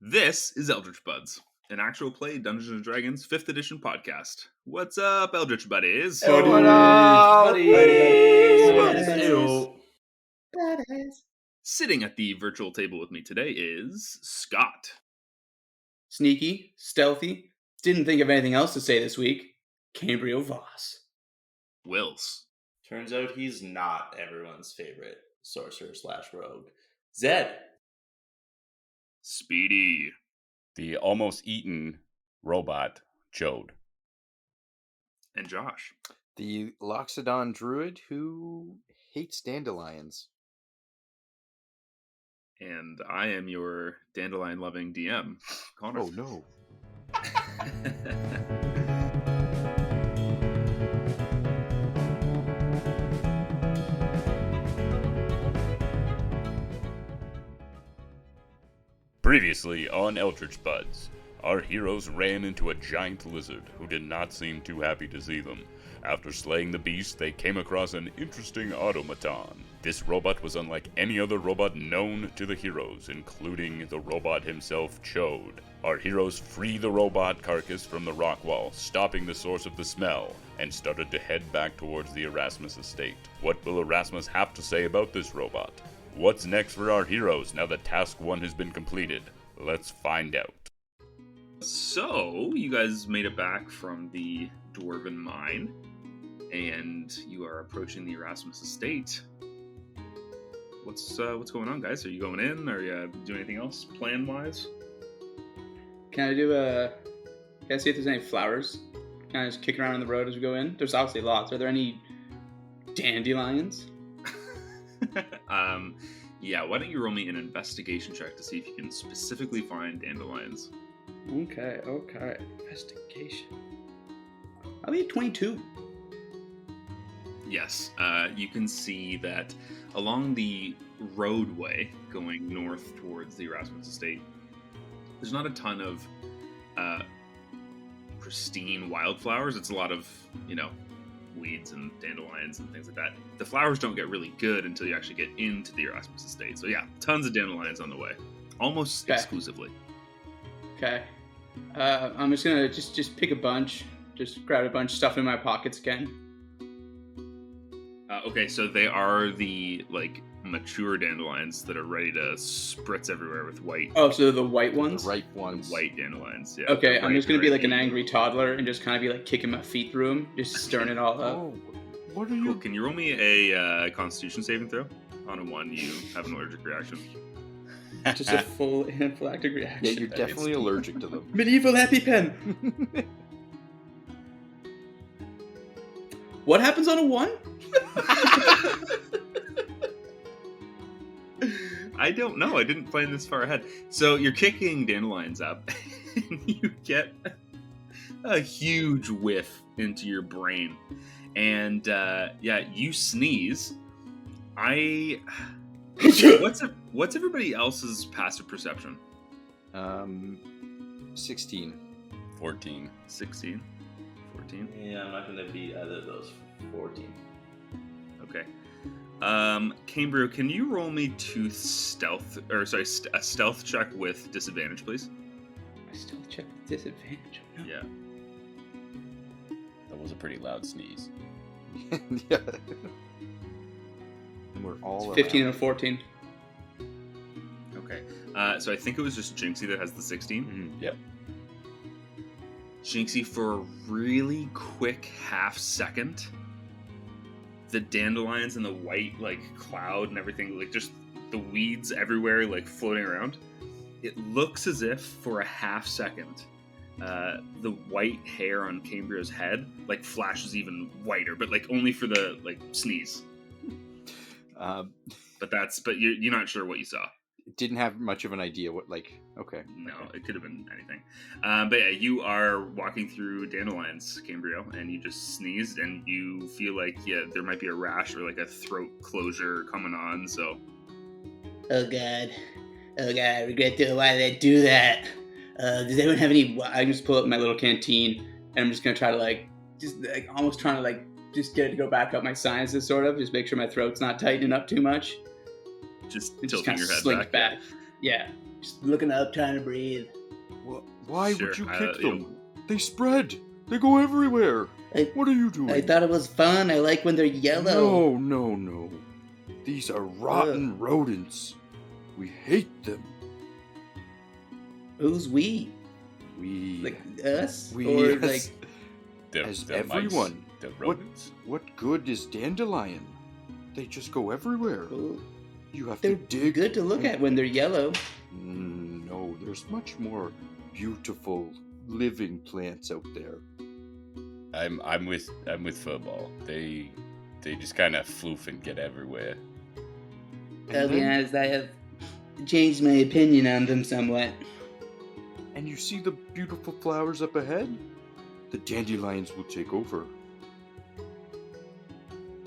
This is Eldritch Buds, an actual play Dungeons & Dragons 5th edition podcast. What's up, Eldritch Buddies? Hey, what up, buddies? Sitting at the virtual table with me today is Scott. Sneaky, stealthy, didn't think of anything else to say this week. Cambrio Voss. Wills. Turns out he's not everyone's favorite sorcerer/rogue. Zed. Speedy. The almost eaten robot, Jode. And Josh. The Loxodon druid who hates dandelions. And I am your dandelion-loving DM, Connor. Oh, no. Previously on Eldritch Buds, our heroes ran into a giant lizard who did not seem too happy to see them. After slaying the beast, they came across an interesting automaton. This robot was unlike any other robot known to the heroes, including the robot himself, Chode. Our heroes free the robot carcass from the rock wall, stopping the source of the smell, and started to head back towards the Erasmus estate. What will Erasmus have to say about this robot? What's next for our heroes now that Task 1 has been completed? Let's find out. So, you guys made it back from the Dwarven Mine, and you are approaching the Erasmus estate. What's going on, guys? Are you going in? Are you doing anything else plan-wise? Can I see if there's any flowers? Can I just kick around on the road as we go in? There's obviously lots. Are there any dandelions? Yeah, why don't you roll me an investigation check to see if you can specifically find dandelions. Okay. Investigation. I'll be at 22. Yes, you can see that along the roadway going north towards the Erasmus estate, there's not a ton of pristine wildflowers. It's a lot of, weeds and dandelions and things like that. The flowers don't get really good until you actually get into the Erasmus estate. So yeah, tons of dandelions on the way, almost exclusively. Okay. I'm just gonna just pick a bunch, just grab a bunch, stuff in my pockets again. Okay, so they are the mature dandelions that are ready to spritz everywhere with white. Oh, so the white ones? The ripe ones. White dandelions, yeah. Okay, I'm just going to be like an angry toddler and just kind of be like kicking my feet through them, just stirring it all up. Oh, what are you... Cool. Can you roll me a Constitution saving throw? On a 1, you have an allergic reaction. Just a full anaphylactic reaction. Yeah, you're definitely allergic to them. Medieval EpiPen! What happens on a 1? I don't know. I didn't plan this far ahead. So you're kicking dandelions up, and you get a huge whiff into your brain. And you sneeze. What's everybody else's passive perception? 16. 14. 16. 14. Yeah, I'm not going to beat either of those. 14. Okay. Cambrio, can you roll me a stealth check with disadvantage, please? A stealth check with disadvantage? Oh, no. Yeah. That was a pretty loud sneeze. Yeah. And we're all 15 around. and a 14. Okay. So I think it was just Jinxie that has the 16. Mm-hmm. Yep. Jinxie, for a really quick half second, the dandelions and the white cloud and everything, just the weeds everywhere floating around, it looks as if for a half second the white hair on Cambrio's head flashes even whiter, but only for the sneeze. But you're not sure what you saw. Didn't have much of an idea what, okay. No, it could have been anything. But yeah, you are walking through dandelions, Cambrio, and you just sneezed, and you feel there might be a rash or a throat closure coming on, so. Oh god, I regret doing why did I do that? Does anyone have any? I just pull up my little canteen, and I'm just gonna try to almost trying to just get it to go back up my sinuses, sort of, just make sure my throat's not tightening up too much. Just It tilting kinda your head slinks back. Yeah, Just looking up, trying to breathe. Why Sure, would you kick yeah. them? They spread. They go everywhere. What are you doing? I thought it was fun. I like when they're yellow. No. These are rotten rodents. We hate them. Who's we? We. Like us? We, or yes. like As everyone. Mice, the rodents. What good is dandelion? They just go everywhere. well, You have they're to dig. good to look at when they're yellow. No, there's much more beautiful living plants out there. I'm with Furball. They just kind of floof and get everywhere. To be honest, I have changed my opinion on them somewhat. And you see the beautiful flowers up ahead? The dandelions will take over.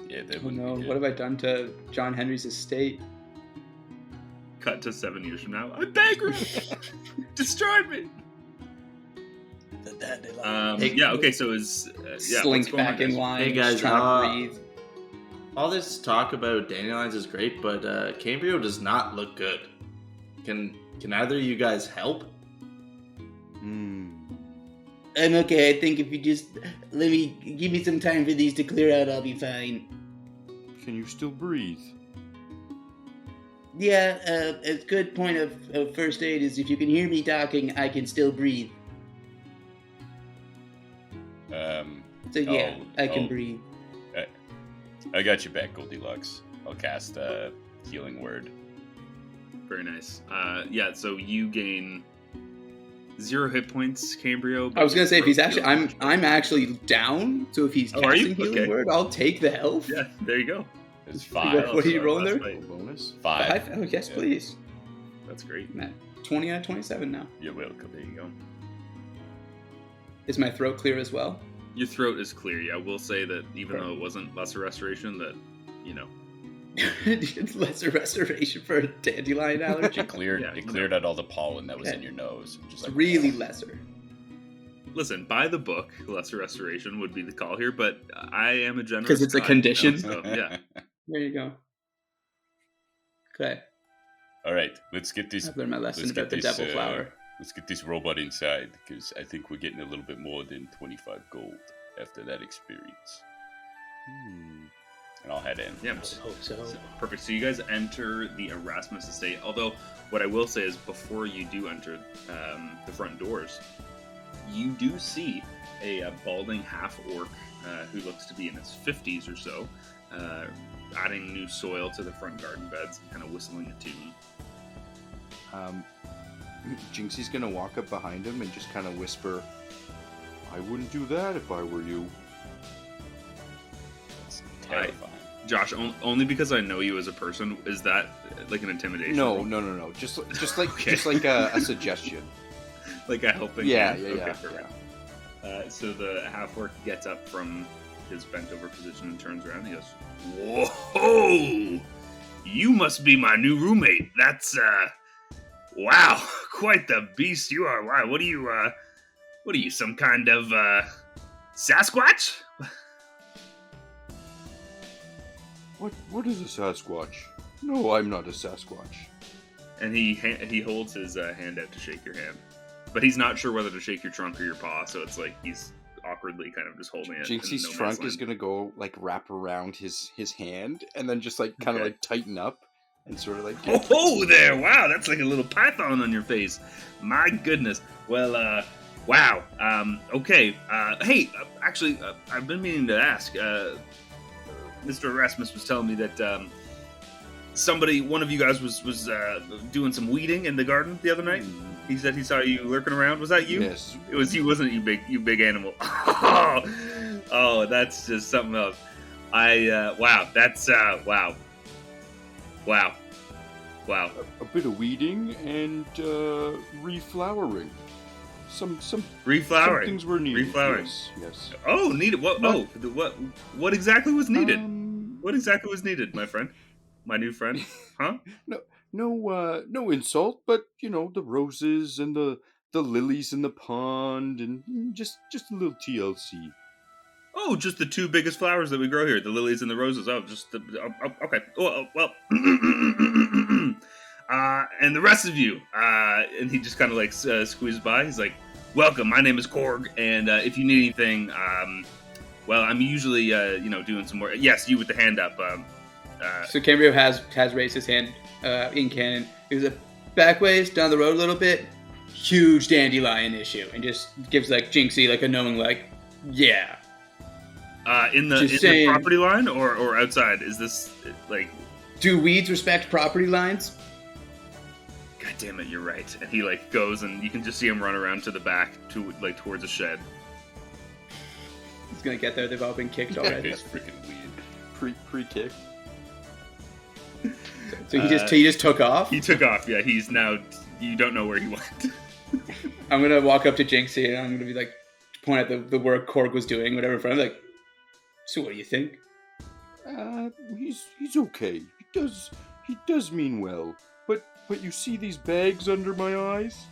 Yeah, they Oh wouldn't no, be good. what have I done to John Henry's estate? Cut to 7 years from now. I'm bankrupt. Destroyed me. The dandelion. Yeah. Okay. So is yeah. Slink what's going on, back in guys? line. Hey, guys, just trying to breathe. All this talk about dandelions is great, but Cambrio does not look good. Can either of you guys help? I'm okay. I think if you just give me some time for these to clear out, I'll be fine. Can you still breathe? Yeah, a good point of first aid is if you can hear me talking, I can still breathe. So yeah, I can breathe. I got you back, Goldilocks. I'll cast a healing word. Very nice. Yeah. So you gain 0 hit points, Cambrio. I was gonna say if he's actually, Healing. I'm actually down. So if he's Oh, are you? casting healing Okay. word, I'll take the health. Yeah. There you go. It's What 5. are you So rolling last there? fight. Bonus? 5. Oh yes, Yeah. please. That's great. I'm at 20 out of 27 now. You're welcome. There you go. Is my throat clear as well? Your throat is clear. Yeah. We'll say that even though it wasn't lesser restoration, that Lesser restoration for a dandelion allergy. It cleared. Yeah, It cleared out all the pollen that was Okay. in your nose. Just It's like really lesser. listen, by the book, lesser restoration would be the call here, but I am a generous 'Cause it's a guy, condition? so, yeah. There you go. Okay, All right, let's get this. I've learned my lesson Let's about the get this, devil flower. Let's get this robot inside because I think we're getting a little bit more than 25 gold after that experience. And I'll head in. Yeah. Hope so. Perfect. So you guys enter the Erasmus estate. Although, what I will say is, before you do enter the front doors, you do see a balding half-orc who looks to be in his 50s or so, adding new soil to the front garden beds, kind of whistling a tune. Jinxie's gonna walk up behind him and just kind of whisper, "I wouldn't do that if I were you." It's terrifying. Josh, only because I know you as a person, is that like an intimidation? No. roll? Just Okay. like a suggestion. Like a helping Yeah, hand? yeah, Okay, yeah. perfect. So the half-orc gets up from his bent-over position and turns around and he goes, "Whoa! You must be my new roommate. That's, wow, quite the beast you are. Wow, what are you, some kind of, Sasquatch?" What is a Sasquatch? No, I'm not a Sasquatch. And he holds his hand out to shake your hand. But he's not sure whether to shake your trunk or your paw, so it's like he's awkwardly kind of just holding it. Jinxie's in no trunk man's is land. gonna go like wrap around his hand and then just like kind of Okay. like tighten up and sort of like. Oh there! Wow, that's like a little python on your face. My goodness. Well, wow. Okay. Hey, actually, I've been meaning to ask. Mr. Erasmus was telling me that one of you guys was doing some weeding in the garden the other night. He said he saw you lurking around. Was that you? Yes. It was you, wasn't it? You big animal. Oh, that's just something else. Wow. That's wow. A bit of weeding and reflowering. Some Reflowering. things were needed. Reflowering. Yes. Oh, needed. What? What? Oh, what exactly was needed? Um, What exactly was needed, my friend? My new friend? Huh? No insult, but you know the roses and the lilies in the pond and just a little TLC. Oh, just the two biggest flowers that we grow here, the lilies and the roses. Oh, just the. Okay. Well, and the rest of you, and he just kind of like squeezes by. He's like, welcome, my name is Korg, and if you need anything, well, I'm usually, doing some more. Yes, you with the hand up. So Cambrio has raised his hand in canon. He was back ways down the road a little bit. Huge dandelion issue, and just gives like Jinxie like a knowing like, yeah. In the property line or outside? Is this like? Do weeds respect property lines? God damn it, you're right. And he like goes, and you can just see him run around to the back to like towards a shed. He's gonna get there. They've all been kicked already. It's freaking weird. Pre-kick. So he just took off. He took off. Yeah, he's now. You don't know where he went. I'm gonna walk up to Jinxie and I'm gonna be like, point at the work Korg was doing, whatever in front of, like. So what do you think? He's okay. He does mean well. But you see these bags under my eyes?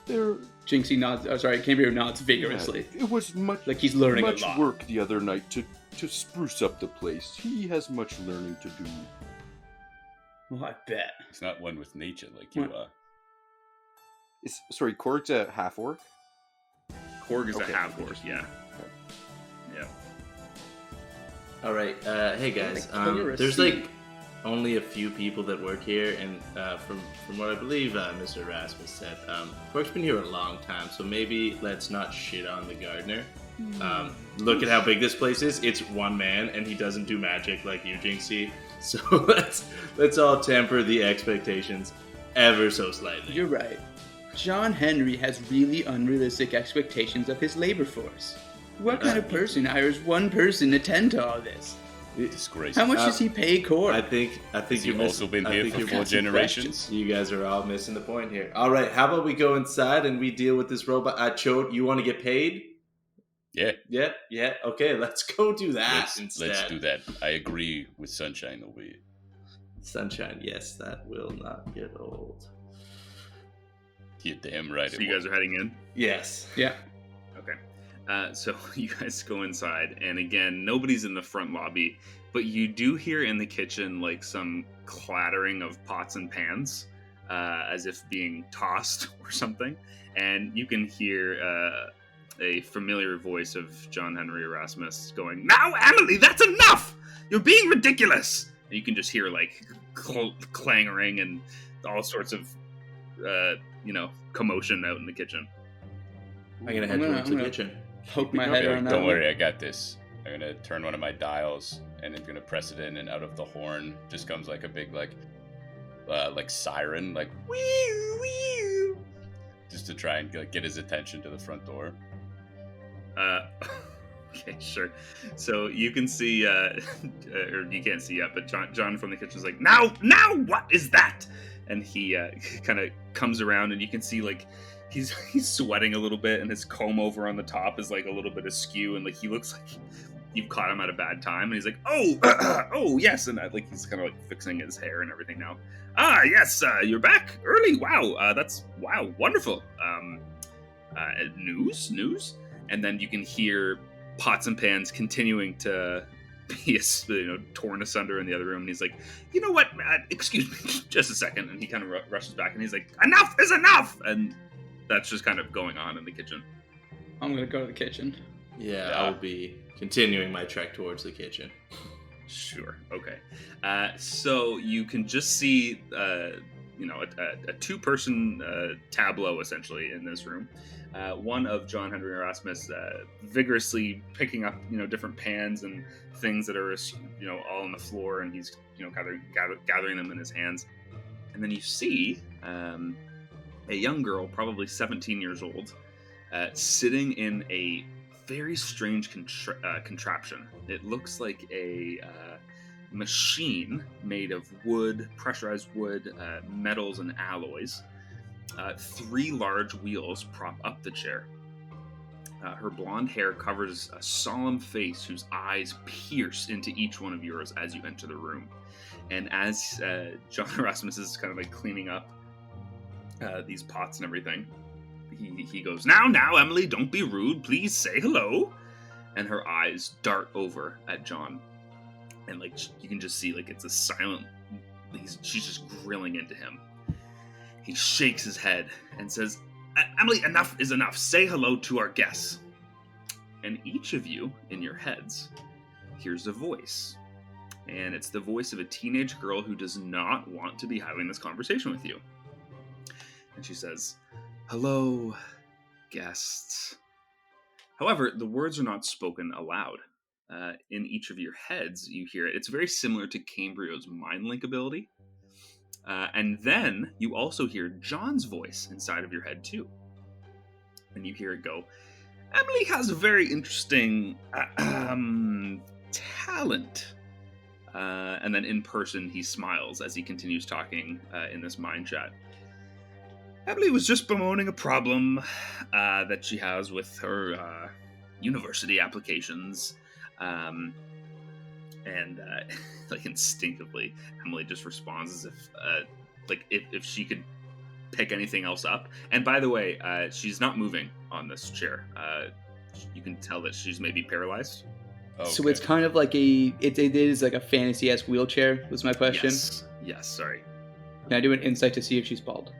They're Jinxie nods. Oh, sorry, Cambrio nods vigorously. Yeah, it was much like he's learning much a lot. work the other night to spruce up the place. He has much learning to do. Well, I bet. He's not one with nature like you are. Sorry, Korg's a half orc. Korg is a half orc. Yeah. Yeah. All right, hey guys. There's like only a few people that work here, and from what I believe Mr. Erasmus said, Korg's been here a long time, so maybe let's not shit on the gardener. Look at how big this place is. It's one man, and he doesn't do magic like you, Jinxie. So let's all temper the expectations ever so slightly. You're right. John Henry has really unrealistic expectations of his labor force. What kind of person hires one person to tend to all this? Disgrace. How much does he pay Korg? I think you've also been here for 4 generations. You guys are all missing the point here. All right, how about we go inside and we deal with this robot? Chode, you want to get paid? Yeah. Yeah. Okay, let's go do that instead. Let's do that. I agree with Sunshine over here. Sunshine, yes, that will not get old. You're damn right. So you guys are heading in? Yes. Yeah. Okay. So you guys go inside, and again, nobody's in the front lobby, but you do hear in the kitchen like some clattering of pots and pans, as if being tossed or something, and you can hear a familiar voice of John Henry Erasmus going, "Now, Emily, that's enough! You're being ridiculous!" And you can just hear like clangering and all sorts of commotion out in the kitchen. I'm gonna head towards the kitchen. Poke my head around. Don't worry, I got this. I'm gonna turn one of my dials and I'm gonna press it in, and out of the horn just comes like a big like siren, like wee wee, just to try and get his attention to the front door. Okay, sure. So you can see, or you can't see yet, but John from the kitchen is like, now, what is that? And he kind of comes around, and you can see like he's sweating a little bit, and his comb over on the top is like a little bit askew, and like he looks like you've caught him at a bad time. And he's like, oh yes, and like he's kind of like fixing his hair and everything now. Ah yes, you're back early. Wow, that's wonderful. News, and then you can hear pots and pans continuing to be torn asunder in the other room, and he's like, you know what, excuse me just a second, and he kind of rushes back, and he's like, enough is enough, and that's just kind of going on in the kitchen. I'm gonna go to the kitchen. Yeah, I'll be continuing my trek towards the kitchen. Sure. Okay. So you can just see a two-person tableau essentially in this room. One of John Henry Erasmus vigorously picking up different pans and things that are all on the floor, and he's kind of gathering them in his hands. And then you see a young girl, probably 17 years old, sitting in a very strange contraption. It looks like a machine made of wood, pressurized wood, metals, and alloys. 3 large wheels prop up the chair. Her blonde hair covers a solemn face whose eyes pierce into each one of yours as you enter the room. And as John Erasmus is kind of like cleaning up these pots and everything, he goes, Now, Emily, don't be rude. Please say hello. And her eyes dart over at John. And like you can just see like it's a silent, she's just grilling into him. He shakes his head and says, Emily, enough is enough. Say hello to our guests. And each of you, in your heads, hears a voice. And it's the voice of a teenage girl who does not want to be having this conversation with you. And she says, hello, guests. However, the words are not spoken aloud. In each of your heads, you hear it. It's very similar to Cambrio's mind link ability. And then you also hear John's voice inside of your head, too. And you hear it go, Emily has a very interesting talent. And then in person, he smiles as he continues talking in this mind chat. Emily was just bemoaning a problem that she has with her university applications. And like instinctively, Emily just responds as if she could pick anything else up. And by the way, she's not moving on this chair. You can tell that she's maybe paralyzed. Okay. So it's kind of like it is like a fantasy-esque wheelchair, was my question. Yes, sorry. Can I do an insight to see if she's bald?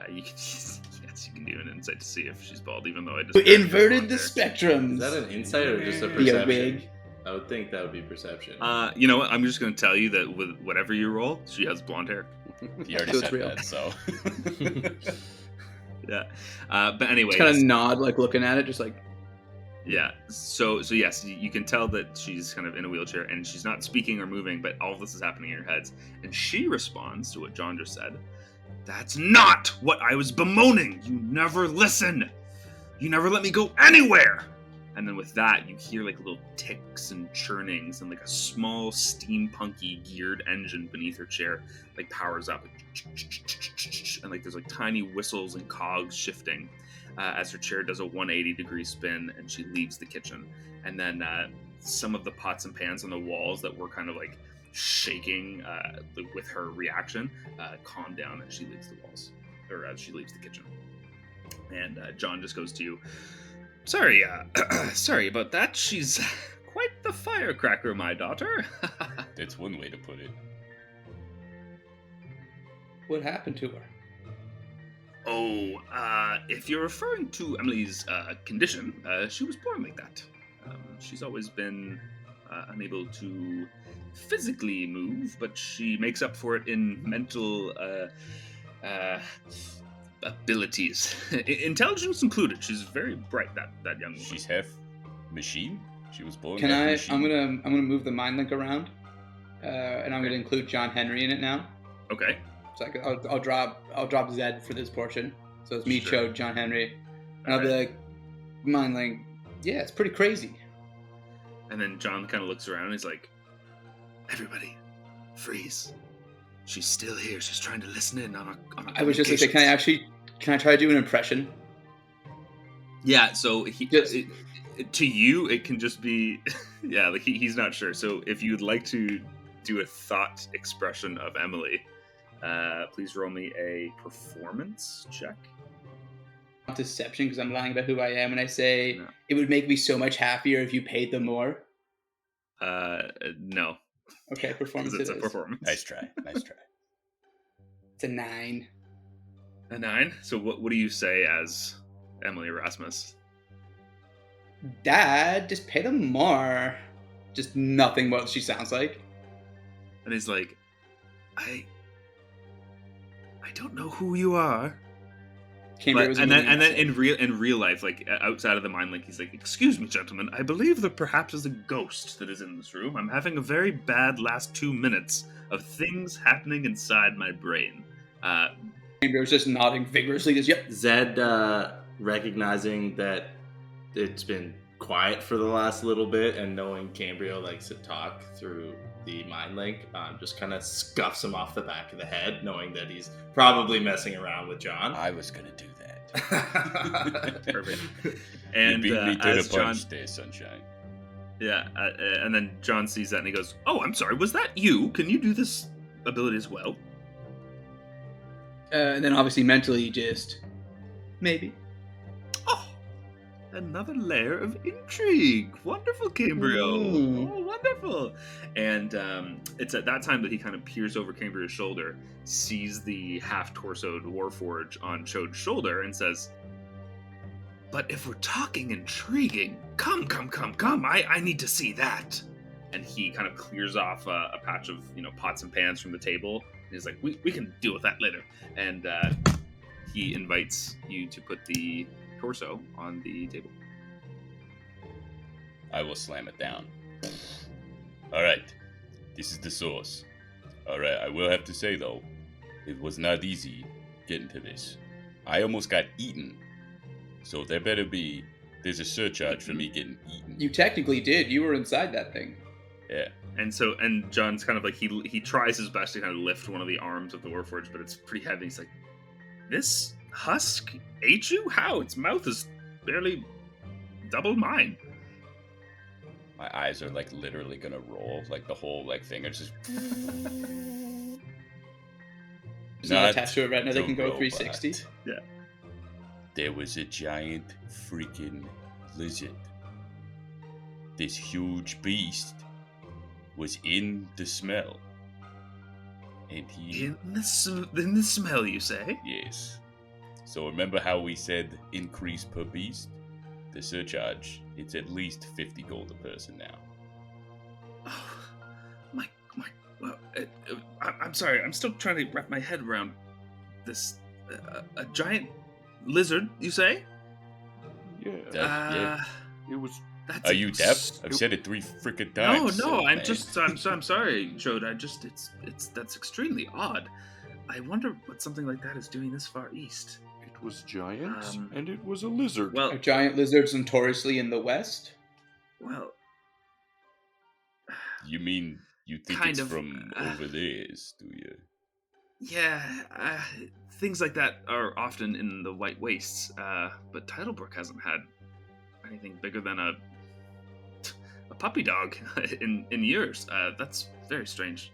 You can do an insight to see if she's bald, even though I just... Inverted the spectrum. Is that an insight or just a perception? Be a wig. I would think that would be perception. You know what? I'm just going to tell you that with whatever you roll, she has blonde hair. You already said that, so... Yeah. But anyway... Just kind of nod, like looking at it, just like... Yeah. So yes, you can tell that she's kind of in a wheelchair, and she's not speaking or moving, but all of this is happening in your heads. And she responds to what John just said. That's not what I was bemoaning! You never listen! You never let me go anywhere! And then with that, you hear like little ticks and churnings, and like a small steampunky geared engine beneath her chair like powers up. And like there's like tiny whistles and cogs shifting as her chair does a 180-degree spin, and she leaves the kitchen. And then some of the pots and pans on the walls that were kind of like shaking with her reaction calm down as she leaves the walls, or as she leaves the kitchen. And John just goes to you, sorry about that. She's quite the firecracker, my daughter. That's one way to put it. What happened to her? Oh, if you're referring to Emily's condition, she was born like that. She's always been unable to physically move, but she makes up for it in mental abilities, intelligence included. She's very bright. That young woman. She's half machine. She was born. Can I? Machine. I'm gonna move the mind link around, and I'm gonna include John Henry in it now. Okay. So I'll drop Zed for this portion. So it's me, Sure. Cho, John Henry, and I'll be like, mind link. Yeah, it's pretty crazy. And then John kind of looks around and he's like, everybody, freeze. She's still here. She's trying to listen in on our I was just gonna say, can I try to do an impression? Yeah, so to you, it can just be, yeah, like he's not sure. So if you'd like to do a thought expression of Emily, please roll me a performance check. Deception, because I'm lying about who I am, and I say No. it would make me so much happier if you paid them more. No. Okay, performance. It's it a is. performance. Nice try. It's a 9. A 9? So what do you say as Emily Erasmus? Dad, just pay them more. Just nothing what she sounds like. And he's like, I don't know who you are. But, and then in real life, like outside of the mind, like he's like, excuse me, gentlemen, I believe there perhaps is a ghost that is in this room. I'm having a very bad last 2 minutes of things happening inside my brain. Cambrio's just nodding vigorously. Just yep. Zed, recognizing that it's been quiet for the last little bit, and knowing Cambrio likes to talk through the mind link, just kind of scuffs him off the back of the head, knowing that he's probably messing around with John. I was gonna do that. Perfect. And you beat me to as the punch John, there, sunshine. yeah, and then John sees that and he goes, "Oh, I'm sorry. Was that you? Can you do this ability as well?" And then obviously mentally just maybe. Oh, another layer of intrigue. Wonderful, Cambrio. Oh, wonderful. And it's at that time that he kind of peers over Cambrio's shoulder, sees the half-torsoed Warforged on Chode's shoulder, and says, "But if we're talking intriguing, come. I need to see that." And he kind of clears off a patch of, pots and pans from the table. And he's like, we can deal with that later. And he invites you to put the torso on the table. I will slam it down. All right, this is the source. All right, I will have to say, though, it was not easy getting to this. I almost got eaten. So there's a surcharge for me getting eaten. You technically did. You were inside that thing. Yeah. And John's kind of like, he tries his best to kind of lift one of the arms of the Warforged, but it's pretty heavy. He's like, "This husk ate you? How? Its mouth is barely double mine." My eyes are like literally gonna roll, like the whole thing. It's just. It's not attached to it right now. They can go robot. 360. Yeah. There was a giant freaking lizard. This huge beast was in the smell. And he... In the smell, you say? Yes. So remember how we said increase per beast? The surcharge, it's at least 50 gold a person now. Oh, my, well, I'm sorry, I'm still trying to wrap my head around this, a giant lizard, you say? Yeah. Yeah. It was. Are you deaf? I've said it 3 freaking times. No, I'm man. I'm sorry, Jode. That's extremely odd. I wonder what something like that is doing this far east. It was giant, and it was a lizard. Well, Are giant lizards notoriously in the West? well, You mean you think kind it's of, from over there, do you? yeah, things like that are often in the White Wastes, but Titlebrook hasn't had anything bigger than a puppy dog in years. That's very strange.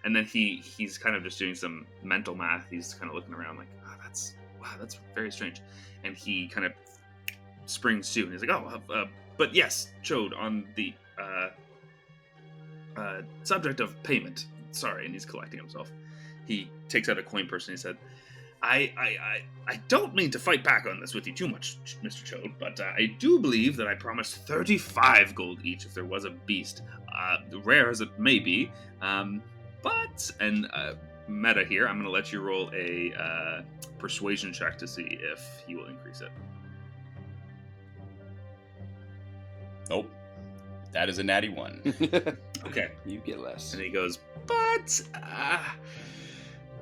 And then he's kind of just doing some mental math. He's kind of looking around like, that's very strange. And he kind of springs to, and he's like, but yes, Chode, on the subject of payment. Sorry, and he's collecting himself. He takes out a coin purse and he said, I don't mean to fight back on this with you too much, Mr. Chode, but I do believe that I promised 35 gold each if there was a beast, rare as it may be. Meta here, I'm going to let you roll a persuasion check to see if he will increase it. Nope. That is a natty 1. Okay. You get less. And he goes, but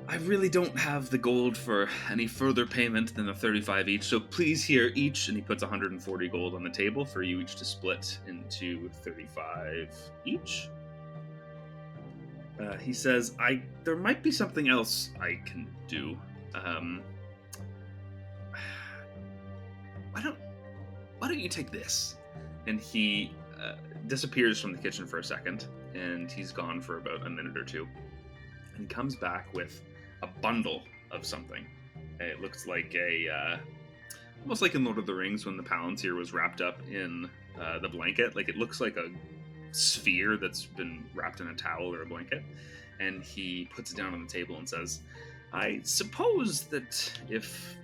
I really don't have the gold for any further payment than the 35 each, so please here each, and he puts 140 gold on the table for you each to split into 35 each. He says, there might be something else I can do. Why don't you take this? And he disappears from the kitchen for a second, and he's gone for about a minute or two. And he comes back with a bundle of something. It looks like almost like in Lord of the Rings when the Palantir was wrapped up in the blanket. Like, it looks like a sphere that's been wrapped in a towel or a blanket. And he puts it down on the table and says, I suppose that if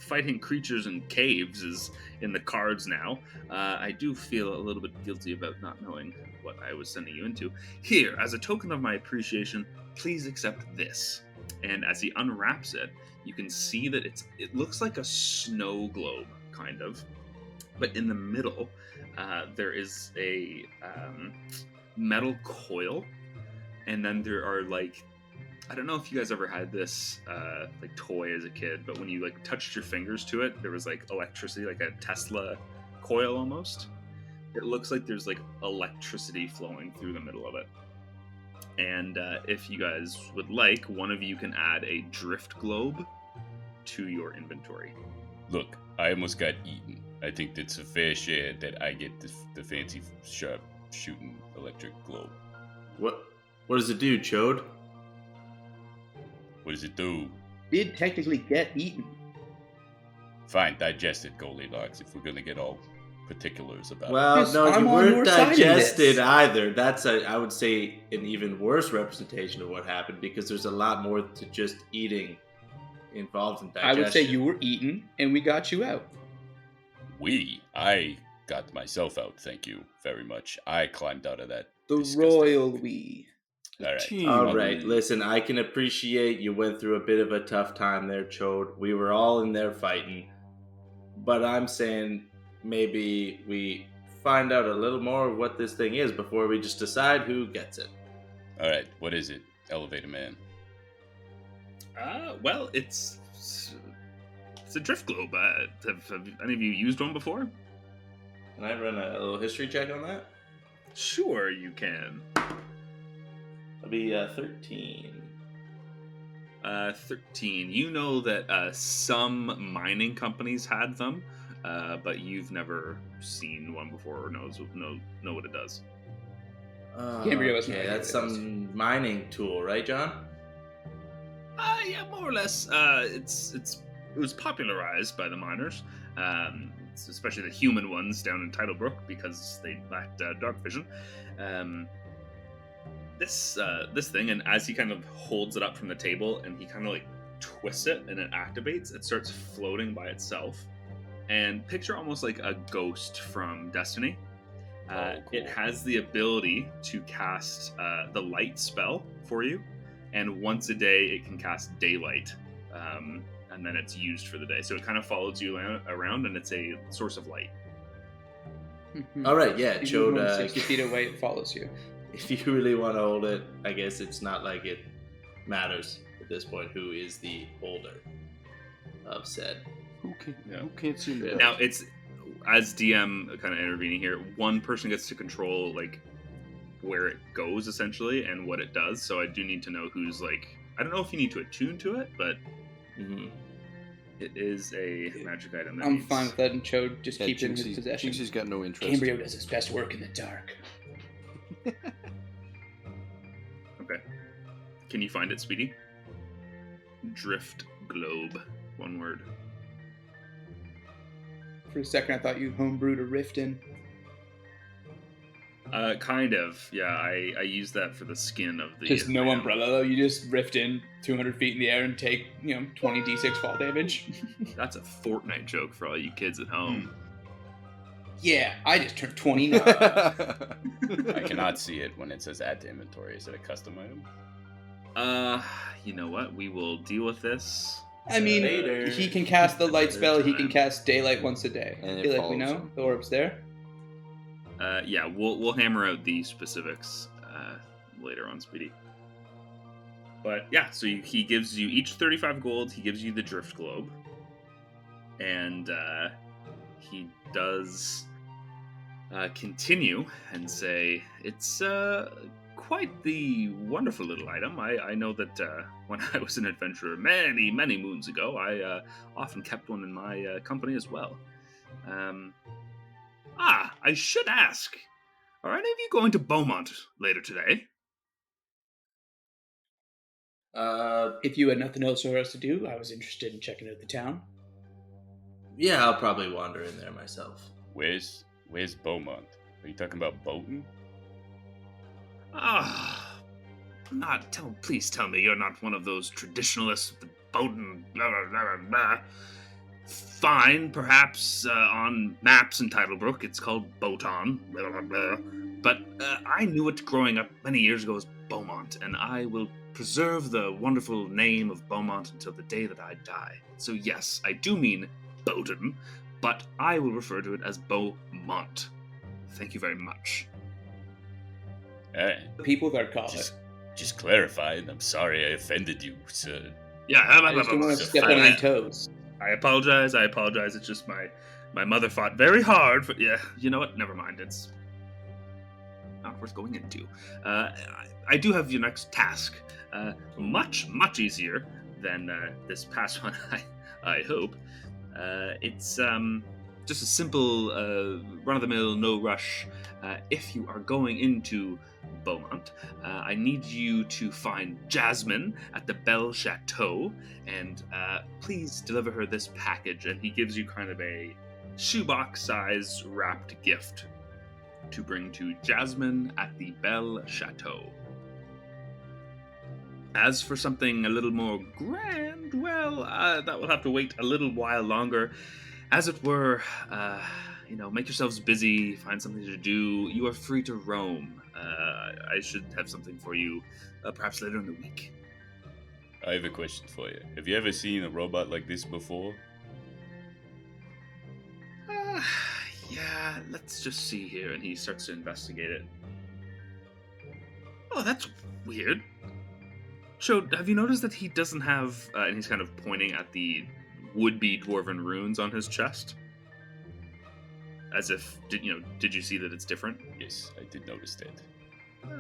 fighting creatures in caves is in the cards now, I do feel a little bit guilty about not knowing what I was sending you into. Here, as a token of my appreciation, please accept this. And as he unwraps it, you can see that it looks like a snow globe, kind of. But in the middle, there is a metal coil, and then there are, like, I don't know if you guys ever had this like toy as a kid, but when you like touched your fingers to it, there was like electricity, like a Tesla coil almost. It looks like there's like electricity flowing through the middle of it. And if you guys would like, one of you can add a drift globe to your inventory. Look, I almost got eaten. I think that's a fair share that I get the fancy sharp shooting electric globe. What does it do, Chode? What does it do? Did technically get eaten. Fine, digest it, Goldilocks, if we're gonna get all particulars about Well, Yes, no, I'm you on weren't your side in digested this. either. That's, I would say, an even worse representation of what happened because there's a lot more to just eating involved in digestion. I would say you were eaten, and we got you out. it. I got myself out, thank you very much. I climbed out of that. The disgusting- royal we. All right. Team All right, we. listen, I can appreciate you went through a bit of a tough time there, Chode. We were all in there fighting. But I'm saying maybe we find out a little more of what this thing is before we just decide who gets it. All right, what is it, Elevator Man? Well, it's a drift globe. Have any of you used one before? Can I run a little history check on that? Sure, you can. That'll be 13. 13. You know that some mining companies had them, but you've never seen one before or know what it does. Cambria wasn't Okay, ready that's for this. some mining tool, right, John? Yeah, more or less. It was popularized by the miners, especially the human ones down in Titlebrook because they lacked dark vision. This thing, and as he kind of holds it up from the table and he kind of like twists it and it activates, it starts floating by itself. And picture almost like a ghost from Destiny. Cool. It has the ability to cast the light spell for you, and once a day it can cast daylight, and then it's used for the day. So it kind of follows you around, and it's a source of light. All right, yeah, You move Chode, 60 feet away, it follows you. if you really want to hold it, I guess it's not like it matters at this point who is the holder of said. Who can't seem to Now it's, as DM kind of intervening here, one person gets to control like where it goes essentially and what it does. So I do need to know who's like, I don't know if you need to attune to it, but Mm-hmm. it is a magic item. That I'm needs- fine with that, and Chode just Yeah, keep it in his Jinxie's- possession. Jinxie's got no interest. Cambria does his best work in the dark. Okay. Can you find it, Speedy? Drift globe. One word. For a second, I thought you homebrewed a rift in. Kind of. Yeah, I use that for the skin of the. Just no item. umbrella, though. You just rift in 200 feet in the air and take, 20 d6 fall damage. That's a Fortnite joke for all you kids at home. Yeah, I just turned 29. I cannot see it when it says add to inventory. Is it a custom item? You know what? We will deal with this. I mean, Later. he can cast the light spell, he can Time. cast daylight once a day. And I it feel like we follows know. him. The orb's there. Yeah, we'll hammer out the specifics later on, Speedy. But yeah, so he gives you each 35 gold. He gives you the drift globe, and he does continue and say, "It's quite the wonderful little item. I know that when I was an adventurer many moons ago, I often kept one in my company as well." I should ask, are any of you going to Beaumont later today? If you had nothing else for us to do, I was interested in checking out the town. Yeah, I'll probably wander in there myself. Where's Beaumont? Are you talking about Beauton? Please tell me you're not one of those traditionalists with the Beauton, blah, blah, blah, blah, blah. Fine, perhaps on maps in Titlebrook it's called Beauton, blah, blah, blah. But I knew it growing up many years ago as Beaumont, and I will preserve the wonderful name of Beaumont until the day that I die. So yes, I do mean Beauton, but I will refer to it as Beaumont. Thank you very much. People that call it. Just clarifying. I'm sorry I offended you, sir. Yeah, I just don't want to step on any toes. I apologize. It's just my mother fought very hard for. Yeah, you know what? Never mind. It's not worth going into. I do have your next task. Much easier than this past one. I hope. It's just a simple, run-of-the-mill, no rush. If you are going into Beaumont, I need you to find Jasmine at the Belle Chateau, and please deliver her this package. And he gives you kind of a shoebox-size wrapped gift to bring to Jasmine at the Belle Chateau. As for something a little more grand, well, that will have to wait a little while longer. As it were, make yourselves busy, find something to do. You are free to roam. I should have something for you, perhaps later in the week. I have a question for you. Have you ever seen a robot like this before? Yeah, let's just see here. And he starts to investigate it. Oh, that's weird. So, have you noticed that he doesn't have, and he's kind of pointing at the would-be dwarven runes on his chest? As if, did you see that it's different? Yes, I did notice that.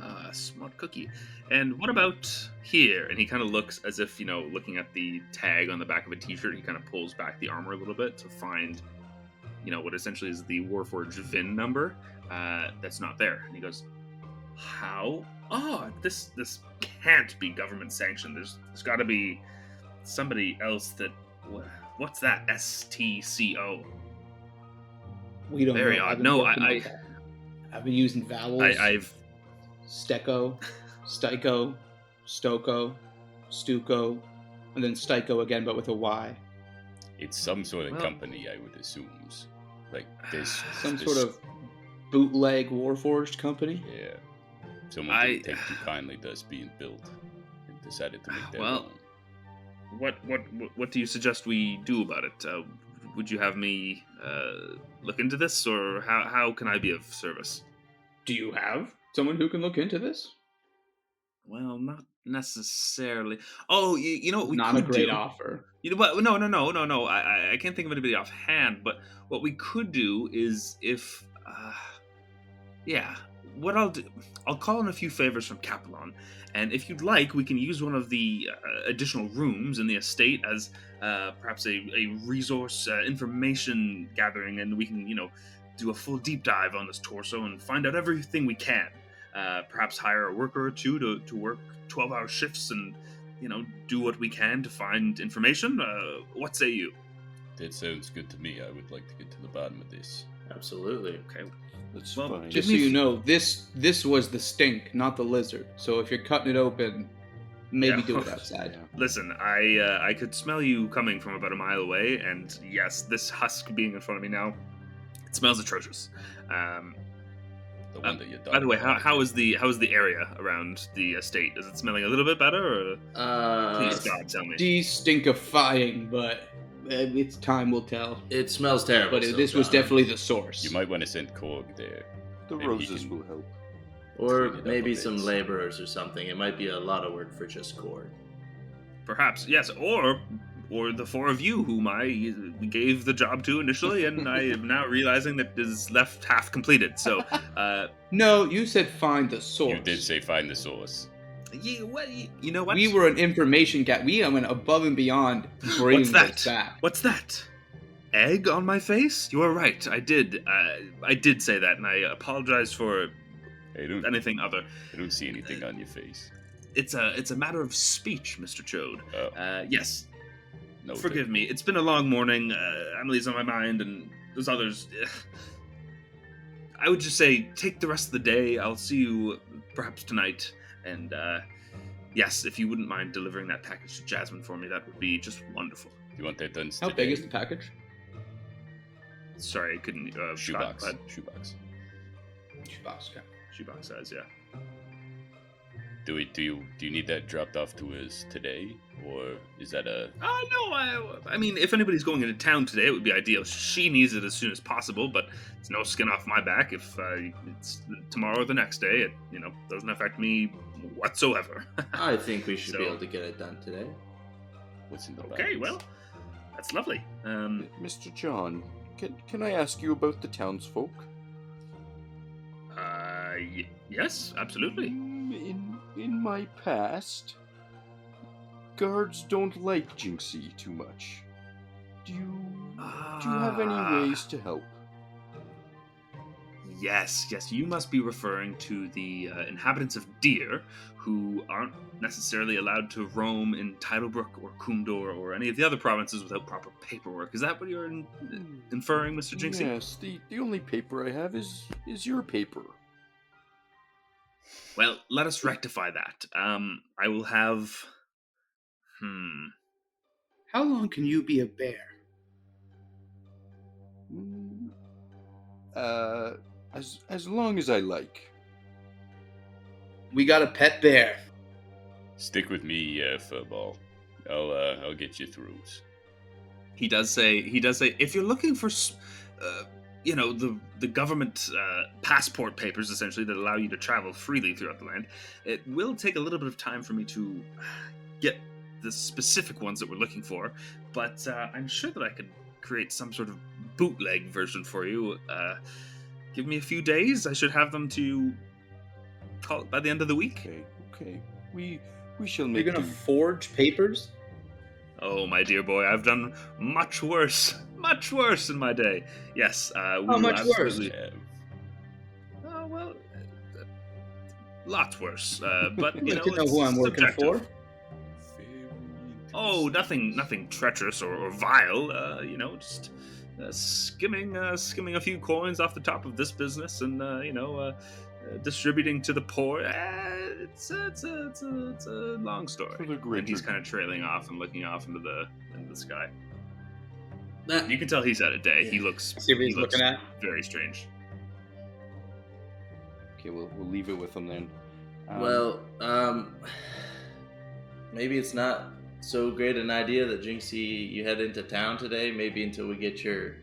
Ah, smart cookie. And what about here? And he kind of looks as if, looking at the tag on the back of a t-shirt, he kind of pulls back the armor a little bit to find, what essentially is the Warforged VIN number that's not there. And he goes, how odd. This can't be government sanctioned. There's got to be somebody else that... What's that? STCO. We don't Very know. odd. No, I've been using vowels. I've... Stecco, Styco, Stoko, Stuco, and then Styco again, but with a Y. It's some sort of company, I would assume. Like this... Some sort of bootleg Warforged company? Yeah. Someone didn't take too kindly to us being built and decided to make their own. What do you suggest we do about it? Would you have me look into this, or how can I be of service? Do you have someone who can look into this? Well, not necessarily. Oh, you know what we not could a great do? offer. You know what? No. I can't think of anybody offhand. But what we could do is if, what I'll do, I'll call in a few favors from Capelon, and if you'd like, we can use one of the additional rooms in the estate as perhaps a resource information gathering, and we can, do a full deep dive on this torso and find out everything we can. Perhaps hire a worker or two to work 12-hour shifts and, do what we can to find information. What say you? That sounds good to me. I would like to get to the bottom of this. Absolutely. Okay. That's fine. Just so you know, this was the stink, not the lizard. So if you're cutting it open, maybe do it outside. Yeah. Listen, I could smell you coming from about a mile away, and yes, this husk being in front of me now, it smells atrocious. The one that you by the way, how is the area around the estate? Is it smelling a little bit better, or please God tell me? De-stinkifying, but it's time will tell. It smells terrible. But this was definitely the source. You might want to send Korg there. The Maybe roses will help. Or Clean it up maybe a bit. some laborers or something. It might be a lot of work for just Cord. Perhaps, yes, or the four of you whom I gave the job to initially, and I am now realizing that it is left half completed. So, No, you said find the source. You did say find the source. you know what? We were an information gap. We went above and beyond bringing this back. What's that? Egg on my face? You are right. I did say that, and I apologize for anything other. I don't see anything on your face. It's a matter of speech, Mr. Chode. Oh. Yes. No, Forgive me. It's been a long morning. Emily's on my mind, and there's others. I would just say, take the rest of the day. I'll see you perhaps tonight. And yes, if you wouldn't mind delivering that package to Jasmine for me, that would be just wonderful. You want that done How today? big is the package? Sorry, I couldn't. Shoebox. But Shoebox. Shoebox, okay. shoebox size, yeah. Do you need that dropped off to us today, or is that a? No. I mean, if anybody's going into town today, it would be ideal. She needs it as soon as possible, but it's no skin off my back. If it's tomorrow or the next day, it doesn't affect me whatsoever. I think we should be So- able to get it done today. What's in the Okay, box? well, that's lovely. Mr. John, can I ask you about the townsfolk? Yes, absolutely. In my past, guards don't like Jinxie too much. Do you Do you have any ways to help? Yes. You must be referring to the inhabitants of Deer, who aren't necessarily allowed to roam in Titlebrook or Kumdor or any of the other provinces without proper paperwork. Is that what you're inferring, Mr. Jinxie? Yes, the only paper I have is your paper. Well, let us rectify that. I will have... How long can you be a bear? As long as I like. We got a pet bear. Stick with me, Furball. I'll get you through. He does say, if you're looking for, the government passport papers, essentially, that allow you to travel freely throughout the land, it will take a little bit of time for me to get the specific ones that we're looking for, but I'm sure that I could create some sort of bootleg version for you. Give me a few days. I should have them to you call it by the end of the week. Okay. We shall make. You're gonna forge papers? Oh, my dear boy, I've done much worse in my day. Yes, How much worse? Well, lots worse. But I'd like to know who I'm working for. Oh, nothing treacherous or vile. Just skimming a few coins off the top of this business, and distributing to the poor. It's a long story. And he's kind of trailing off and looking off into the sky. You can tell he's had a day. Yeah. He looks. See what he's looking at. Very strange. Okay, we'll leave it with him then. Maybe it's not so great an idea that Jinxie, you head into town today. Maybe until we get your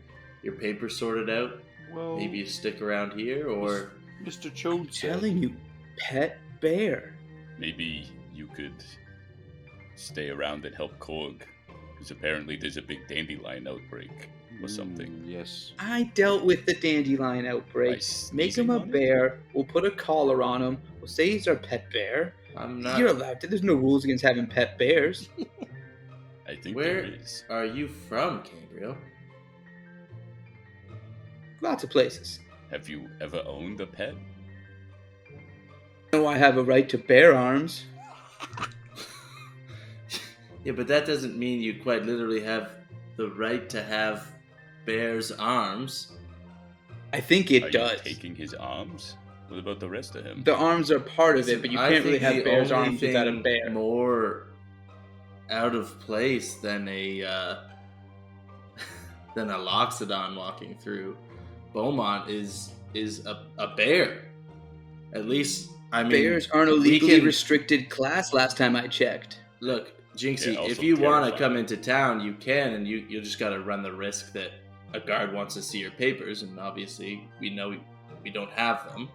papers sorted out. Well, maybe you stick around here, or Mr. Cho said. Telling you, pet bear. Maybe you could stay around and help Korg, because apparently there's a big dandelion outbreak or something. Yes. I dealt with the dandelion outbreak. Make him a bear. We'll put a collar on him. We'll say he's our pet bear. I'm not. You're allowed to. There's no rules against having pet bears. I think Where there is. are you from, Gabriel? Lots of places. Have you ever owned a pet? I have a right to bear arms. Yeah, but that doesn't mean you quite literally have the right to have bear's arms. I think it Are does. you taking his arms? What about the rest of him? The arms are part of it, but you can't really have bear's arms without a bear. More out of place than a Loxodon walking through Beaumont is a bear. At least, I mean, bears aren't a legally restricted class. Last time I checked. Look, Jinxie, Yeah, if you want to terrifying. come into town, you can, and you just got to run the risk that a guard wants to see your papers, and obviously we know we don't have them.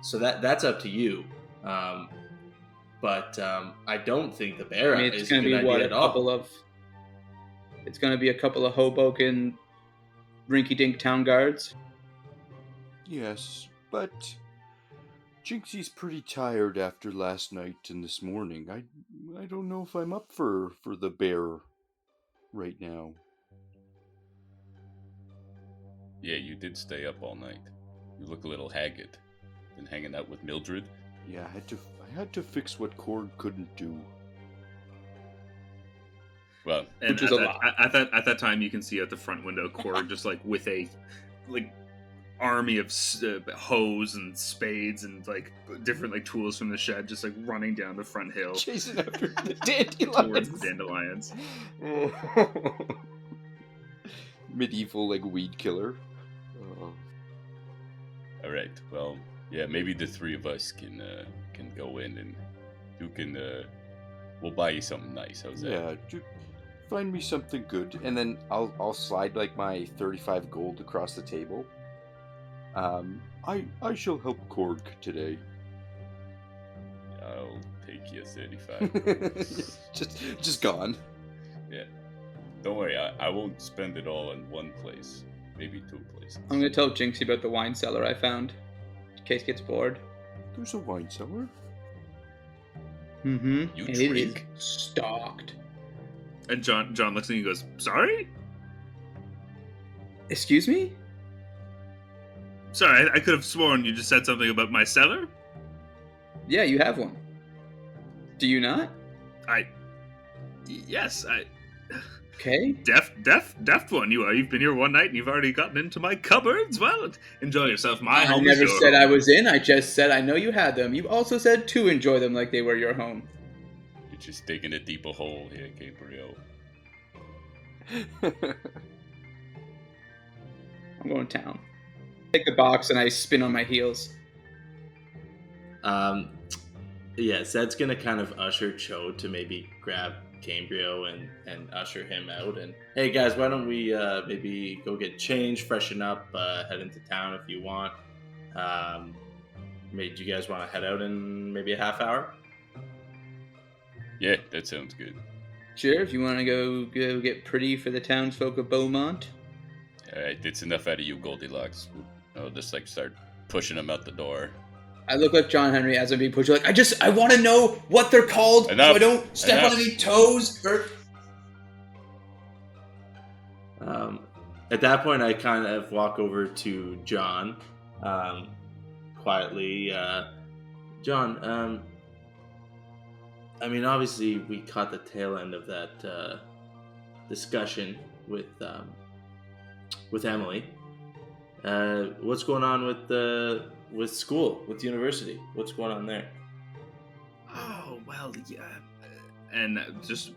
So that's up to you. But I don't think the bear is a good idea at all. It's going to be a couple of Hoboken rinky-dink town guards. Yes, but Jinxie's pretty tired after last night and this morning. I don't know if I'm up for the bear right now. Yeah, you did stay up all night. You look a little haggard. Been hanging out with Mildred? Yeah, I had to fix what Korg couldn't do. Well, And Which was a lot. at that time, you can see out the front window, Korg just with a army of hoes and spades and different tools from the shed, just running down the front hill Chasing after the towards the dandelions. Medieval weed killer. all right. Well, yeah, maybe the three of us can go in and you can. We'll buy you something nice. How's that? Yeah, find me something good, and then I'll slide my 35 gold across the table. I shall help Korg today. I'll take you 35. just gone. Yeah. Don't worry, I won't spend it all in one place. Maybe two places. I'm going to tell Jinxie about the wine cellar I found, in case he gets bored. There's a wine cellar. Mm-hmm. You And it is drink? stocked. And John looks at you and goes, "Sorry?" Excuse me? Sorry, I could have sworn you just said something about my cellar. Yeah, you have one. Do you not? Yes, Okay. Deft one you are. You've been here one night and you've already gotten into my cupboards. Well, enjoy yourself. My I home is never your said home. I was in. I just said I know you had them. You also said to enjoy them like they were your home. You're just digging a deeper hole here, Gabriel. I'm going to town. Take the box and I spin on my heels. Yeah, Zed's gonna kind of usher Cho to maybe grab Cambrio and usher him out. And hey guys, why don't we maybe go get changed, freshen up, head into town if you want. Maybe do you guys want to head out in maybe a half hour? Yeah, that sounds good. Sure, if you want to go get pretty for the townsfolk of Beaumont. Alright, it's enough out of you, Goldilocks. I'll just start pushing him out the door. I look like John Henry as I'm being pushed. Like, I want to know what they're called Enough. so I don't step on any toes. At that point, I kind of walk over to John, quietly. John, I mean, obviously, we caught the tail end of that discussion with Emily. What's going on with school, with university? What's going on there? Oh, well, yeah. And just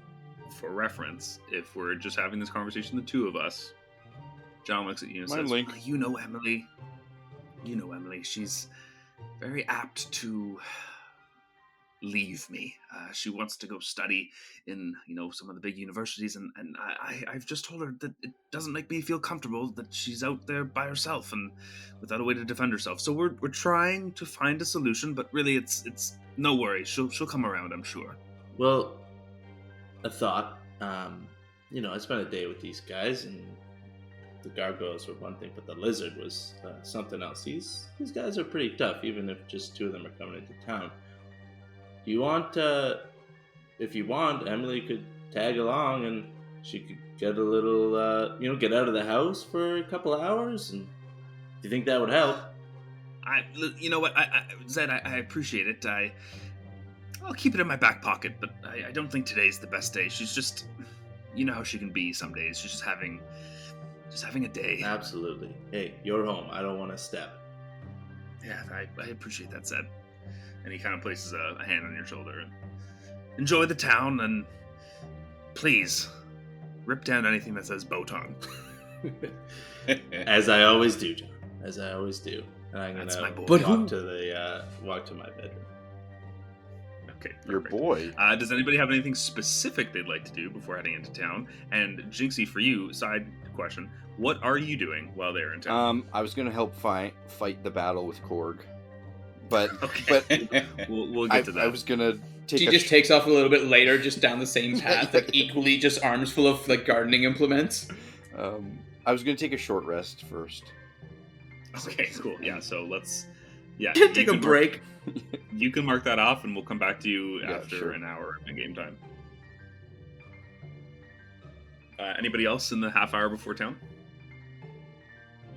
for reference, if we're just having this conversation, the two of us, John looks at you and says, link. "Well, you know Emily. She's very apt to leave me. She wants to go study in, some of the big universities, and I've just told her that it doesn't make me feel comfortable that she's out there by herself and without a way to defend herself. So we're trying to find a solution, but really it's no worry. She'll come around, I'm sure." Well, a thought. I spent a day with these guys, and the gargoyles were one thing, but the lizard was something else. These guys are pretty tough, even if just two of them are coming into town. Do you want, if you want, Emily could tag along and she could get a little, get out of the house for a couple hours? And do you think that would help? You know what, Zed, I appreciate it. I'll keep it in my back pocket, but I don't think today's the best day. She's just, you know how she can be some days. She's just having a day. Absolutely. Hey, you're home. I don't want to step. Yeah, I appreciate that, Zed. And he kind of places a hand on your shoulder. And enjoy the town, and please, rip down anything that says Beauton. As I always do, John. As I always do. And I'm That's gonna my boy. walk to my bedroom. Okay, perfect. Your boy. Does anybody have anything specific they'd like to do before heading into town? And Jinxie, for you, side question, what are you doing while they're in town? I was gonna help fight the battle with Korg, but Okay. we'll get to that. I was gonna take. She just takes off a little bit later, just down the same path, like equally just arms full of gardening implements. I was gonna take a short rest first. Okay, cool. Yeah, so let's. Yeah, Take a break. You can mark that off, and we'll come back to you Yeah, after sure. an hour in game time. Anybody else in the half hour before town?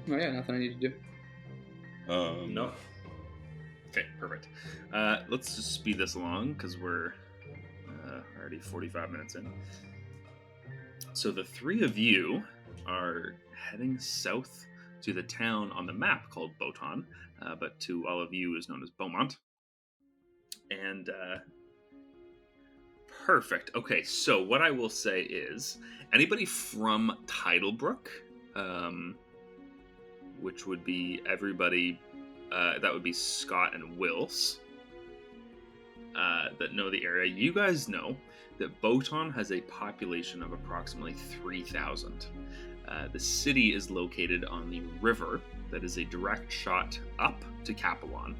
Oh yeah, nothing I need to do. No. Okay, perfect. Let's just speed this along because we're already 45 minutes in. So the three of you are heading south to the town on the map called Beauton, but to all of you is known as Beaumont. And perfect. Okay, so what I will say is, anybody from Titlebrook, which would be everybody, that would be Scott and Wills, that know the area, you guys know that Beauton has a population of approximately 3,000. The city is located on the river that is a direct shot up to Capelon,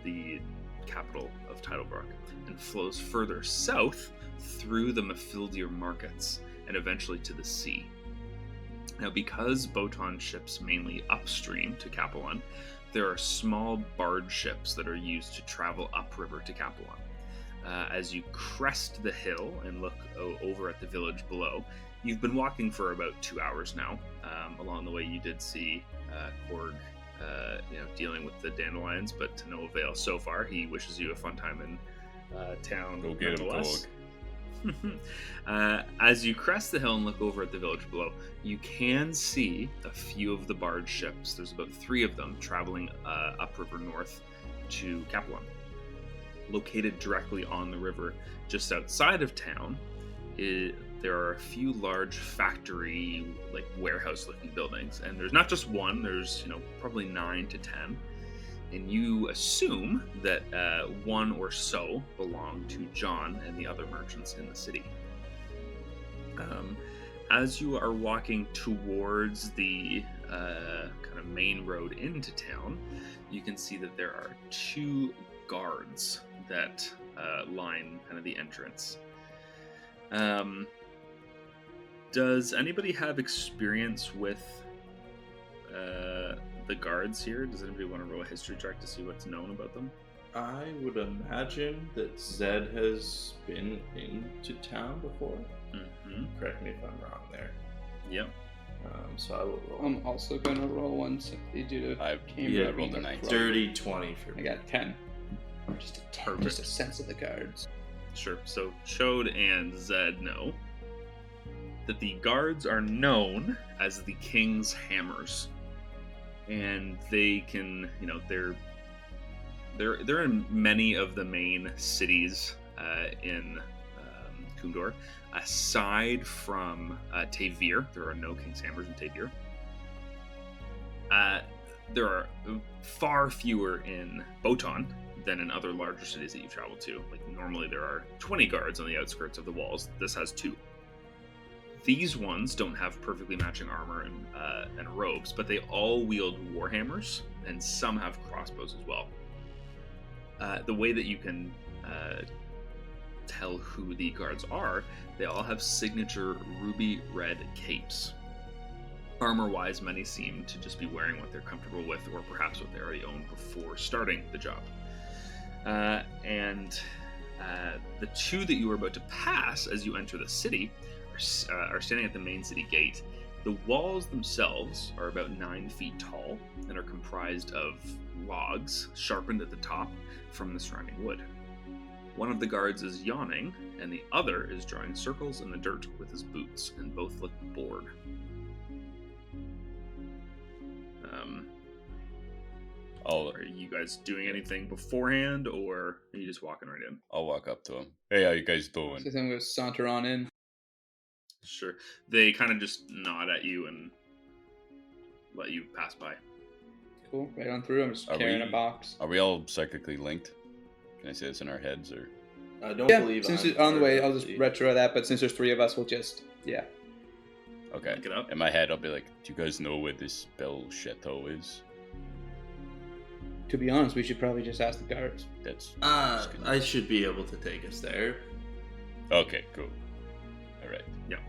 the capital of Titlebrook, and flows further south through the Mafildir markets and eventually to the sea. Now, because Beauton ships mainly upstream to Capelon, there are small barge ships that are used to travel upriver to Capelon. As you crest the hill and look over at the village below, You've been walking for about 2 hours now. Along the way, you did see Korg, dealing with the dandelions, but to no avail so far. He wishes you a fun time in town. Go get him, nonetheless. As you crest the hill and look over at the village below, you can see a few of the barge ships. There's about 3 of them traveling upriver north to Kaplan. Located directly on the river, just outside of town, there are a few large factory, like warehouse-looking buildings, and there's not just one. There's probably 9 to 10. And you assume that one or so belong to John and the other merchants in the city. As you are walking towards the kind of main road into town, you can see that there are 2 guards that line kind of the entrance. Does anybody have experience with the guards here? Does anybody want to roll a history check to see what's known about them? I would imagine that Zed has been into town before. Mm-hmm. Correct me if I'm wrong there. Yep. So I will roll. I'm also gonna roll one simply due to I rolled a 19. Dirty 20 for me. I got 10. Just a 10. Perfect. Just a sense of the guards. Sure. So Chode and Zed know that the guards are known as the King's Hammers, and they can, they're in many of the main cities in Kundor. Aside from Tavir, there are no King's Hammers in Tavir. There are far fewer in Beauton than in other larger cities that you travel to. Like normally there are 20 guards on the outskirts of the walls. This has 2. These ones don't have perfectly matching armor and robes, but they all wield warhammers, and some have crossbows as well. The way that you can tell who the guards are, they all have signature ruby red capes. Armor-wise, many seem to just be wearing what they're comfortable with, or perhaps what they already owned before starting the job. And the 2 that you are about to pass as you enter the city are standing at the main city gate. The walls themselves are about 9 feet tall and are comprised of logs sharpened at the top from the surrounding wood. One of the guards is yawning, and the other is drawing circles in the dirt with his boots, and both look bored. Are you guys doing anything beforehand, or are you just walking right in? I'll walk up to him. Hey, how you guys doing? So I'm gonna saunter on in. Sure. They kind of just nod at you and let you pass by. Cool. Right on through. I'm just carrying a box. Are we all psychically linked? Can I say this in our heads, or? I don't believe. Since it's on the way, I'll just retro that. But since there's 3 of us, we'll just Okay. Pick it up. In my head, I'll be like, "Do you guys know where this Bell Chateau is?" To be honest, we should probably just ask the guards. That's. I should be able to take us there. Okay. Cool. All right. Yeah.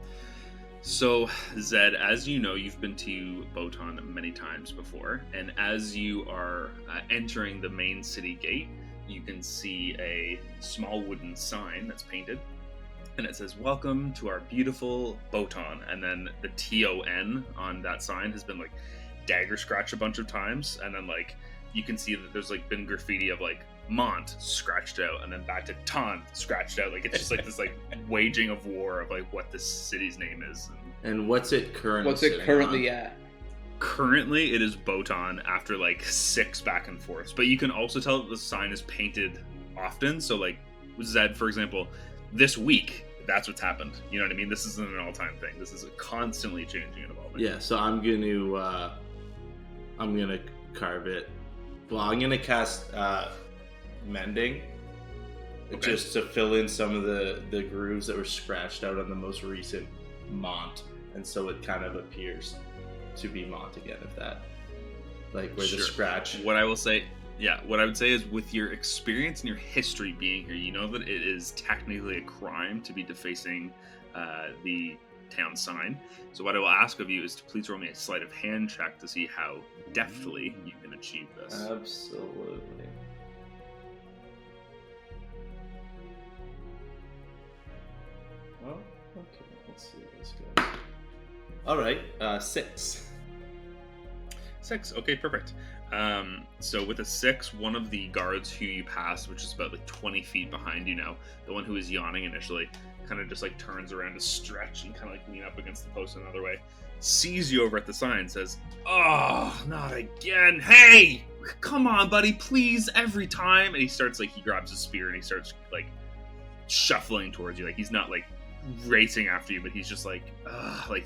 So, Zed, as you know, you've been to Beauton many times before, and as you are entering the main city gate, you can see a small wooden sign that's painted, and it says, "Welcome to our beautiful Beauton," and then the TON on that sign has been, like, dagger scratched a bunch of times, and then, like, you can see that there's, like, been graffiti of, like, Mont scratched out, and then back to Ton scratched out. Like, it's just like this, like, waging of war of, like, what this city's name is. And what's it currently? What's it currently at? Currently, it is Beauton after, like, 6 back and forths. But you can also tell that the sign is painted often. So, like, Zed, for example, this week, that's what's happened. You know what I mean? This isn't an all-time thing. This is a constantly changing and evolving. Yeah. So I'm gonna carve it. Well, I'm gonna cast mending, just to fill in some of the grooves that were scratched out on the most recent Mont, and so it kind of appears to be Mont again, if that, like, where the scratch. What I will say, what I would say is, with your experience and your history being here, you know that it is technically a crime to be defacing the town sign. So what I will ask of you is to please roll me a sleight of hand check to see how deftly you can achieve this. Absolutely. Well, okay, let's see this goes. All right, 6. 6. Okay, perfect. So with a 6, one of the guards who you passed, which is about like 20 feet behind you now, the one who was yawning initially, kind of just like turns around to stretch and kind of like lean up against the post another way, sees you over at the sign, says, "Oh, not again. Hey, come on, buddy, please, every time." And he starts like, he grabs his spear and he starts like shuffling towards you. Like he's not like racing after you, but he's just like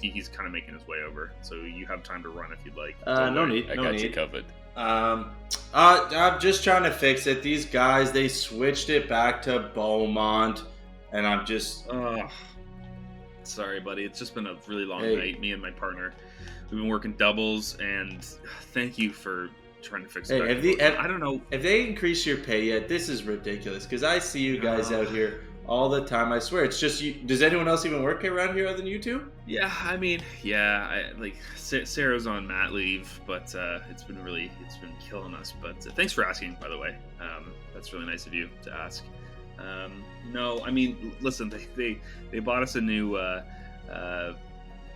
he's kind of making his way over. So you have time to run if you'd like. No need. I got you covered. I'm just trying to fix it. These guys, they switched it back to Beaumont, and I'm just... Sorry, buddy. It's just been a really long night. Me and my partner, we've been working doubles, and thank you for trying to fix it. I don't know. If they increase your pay yet, this is ridiculous, because I see you guys out here all the time. I swear, it's just you. Does anyone else even work around here other than you two? Yeah, I mean, Sarah's on mat leave, but it's been killing us. But thanks for asking, by the way. That's really nice of you to ask. No, I mean, listen, they bought us a new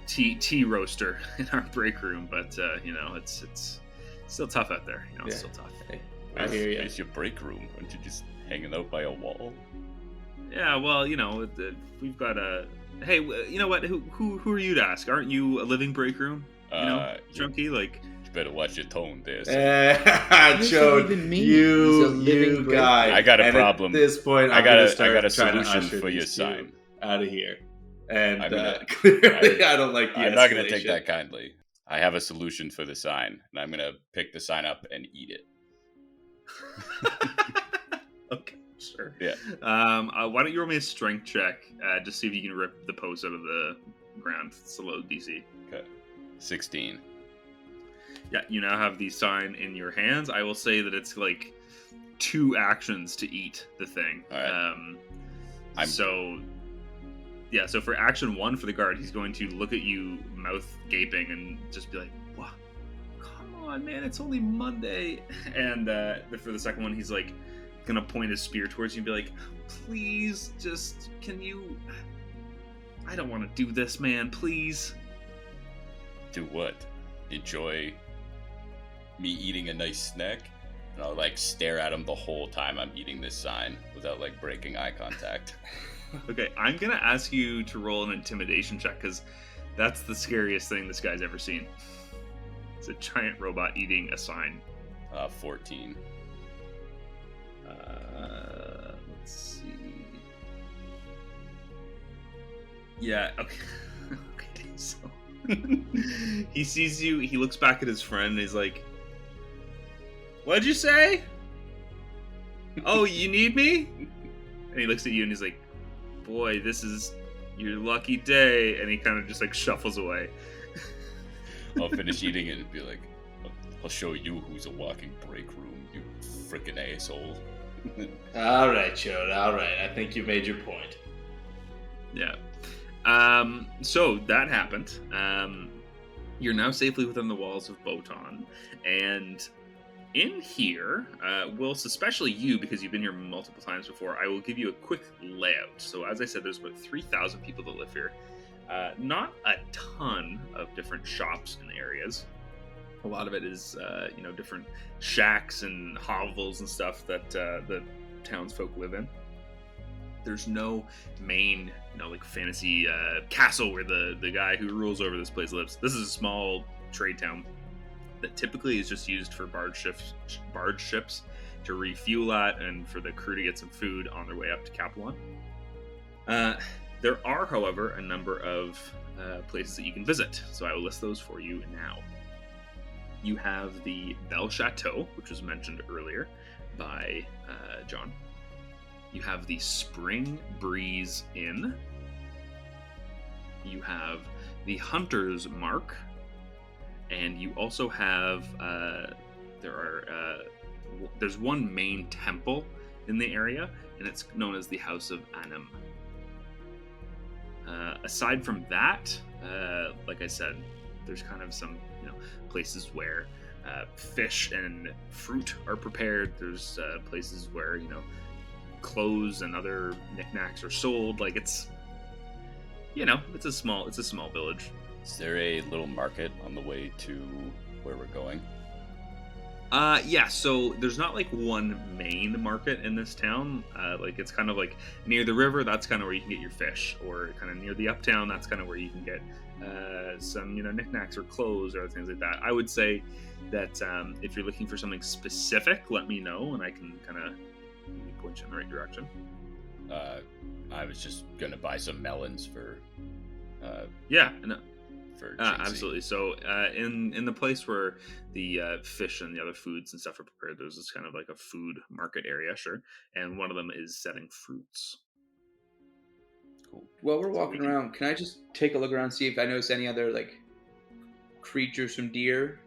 tea roaster in our break room, but it's still tough out there. It's still tough. Hey, I hear you. It's your break room. Aren't you just hanging out by a wall? Yeah, well, we've got a. Hey, you know what? Who are you to ask? Aren't you a living break room? Chunky, like. You better watch your tone there. Chode, you guy. I got a problem. At this point, I got a solution for your sign. Out of here. And clearly, I don't like the I'm not going to take that kindly. I have a solution for the sign, and I'm going to pick the sign up and eat it. Okay. Sure. Yeah. Why don't you roll me a strength check, just see if you can rip the post out of the ground. It's a low DC. Okay. 16. Yeah, you now have the sign in your hands. I will say that it's like 2 actions to eat the thing. All right. So for action 1 for the guard, he's going to look at you, mouth gaping, and just be like, "What? Come on, man! It's only Monday." And for the second one, he's like, gonna point his spear towards you and be like, "Please, just can you? I don't want to do this, man. Please." Do what? Enjoy me eating a nice snack? And I'll like stare at him the whole time I'm eating this sign without like breaking eye contact. Okay, I'm gonna ask you to roll an intimidation check because that's the scariest thing this guy's ever seen. It's a giant robot eating a sign. 14. Let's see. Yeah, okay. Okay, so he sees you, he looks back at his friend, and he's like, "What'd you say? Oh, you need me?" And he looks at you and he's like, "Boy, this is your lucky day." And he kind of just like shuffles away. I'll finish eating it and be like, "I'll show you who's a walking break room, you frickin' asshole." All right, Chode. All right. I think you made your point. Yeah. So that happened. You're now safely within the walls of Beauton, and in here, Wills, especially you, because you've been here multiple times before, I will give you a quick layout. So as I said, there's about 3,000 people that live here. Not a ton of different shops and areas. A lot of it is, different shacks and hovels and stuff that the townsfolk live in. There's no main, like fantasy castle where the guy who rules over this place lives. This is a small trade town that typically is just used for barge ships to refuel at and for the crew to get some food on their way up to Capelon. There are, however, a number of places that you can visit, so I will list those for you now. You have the Belle Chateau, which was mentioned earlier by John. You have the Spring Breeze Inn. You have the Hunter's Mark. And you also have, there's one main temple in the area, and it's known as the House of Anim. Aside from that, like I said, there's kind of some, places where fish and fruit are prepared. There's places where, clothes and other knickknacks are sold. Like it's a small village. Is there a little market on the way to where we're going? Yeah, so there's not like one main market in this town. Like it's kind of like near the river, that's kind of where you can get your fish, or kind of near the uptown, that's kind of where you can get some, knickknacks or clothes or things like that. I would say that if you're looking for something specific, let me know and I can kind of point you in the right direction. I was just gonna buy some melons for. Yeah, no. Absolutely. So in the place where the fish and the other foods and stuff are prepared, there's this kind of like a food market area, sure, and one of them is selling fruits. Cool. While we're walking around, can I just take a look around, see if I notice any other like creatures from deer?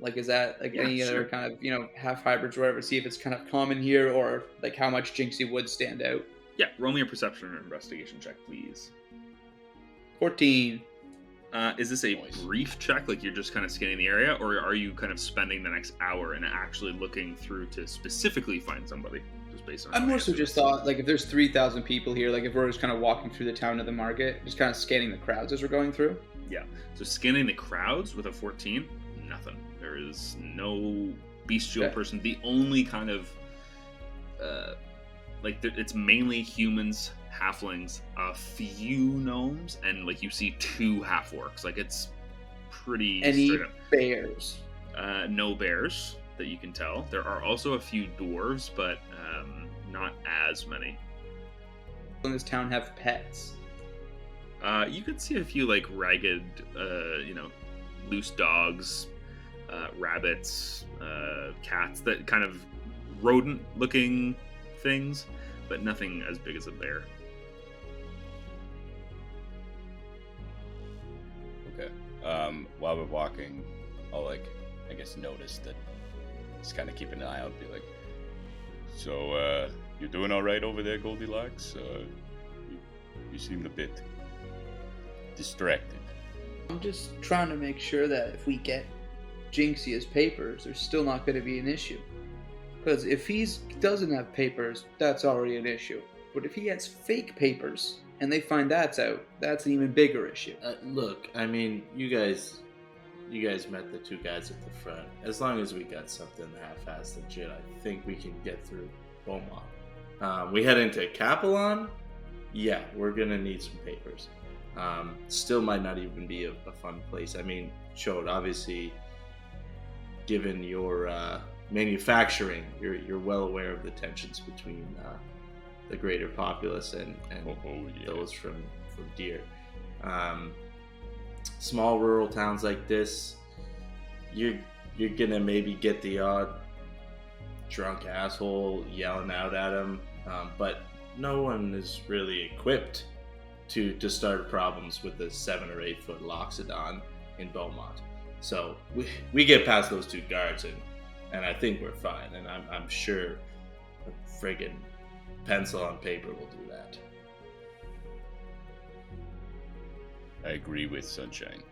Like, is that like any other kind of half hybrids or whatever? See if it's kind of common here, or like how much Jinxie would stand out. Yeah, roll me a perception or investigation check, please. 14. Is this a brief check, like you're just kind of scanning the area, or are you kind of spending the next hour and actually looking through to specifically find somebody, just based on? I'm more so just thought, like, if there's 3,000 people here, like if we're just kind of walking through the town to the market, just kind of scanning the crowds as we're going through. Yeah. So scanning the crowds with a 14, nothing. There is no bestial person. The only kind of it's mainly humans, halflings, a few gnomes, and like you see 2 half-orcs. Like it's pretty Any straight up. Bears? No bears that you can tell. There are also a few dwarves, but not as many. In this town have pets? You could see a few like ragged, loose dogs, rabbits, cats, that kind of rodent-looking things, but nothing as big as a bear. Okay. While we're walking, I'll notice that he's kind of keeping an eye out, be like, so, you doing all right over there, Goldilocks? You seemed a bit distracted. I'm just trying to make sure that if we get Jinxie as papers, there's still not going to be an issue. Because if he doesn't have papers, that's already an issue. But if he has fake papers and they find that's out, that's an even bigger issue. Look, I mean, you guys met the 2 guys at the front. As long as we got something half-assed legit, I think we can get through Beaumont. We head into Capelon. Yeah, we're gonna need some papers. Still might not even be a fun place. I mean, Chode, obviously, given your manufacturing, you're well aware of the tensions between the greater populace and those from Deer. Small rural towns like this, you're gonna maybe get the odd drunk asshole yelling out at him, but no one is really equipped to start problems with the 7 or 8 foot Loxodon in Beaumont. So we get past those 2 guards and I think we're fine, and I'm sure a friggin' pencil on paper will do that. I agree with Sunshine.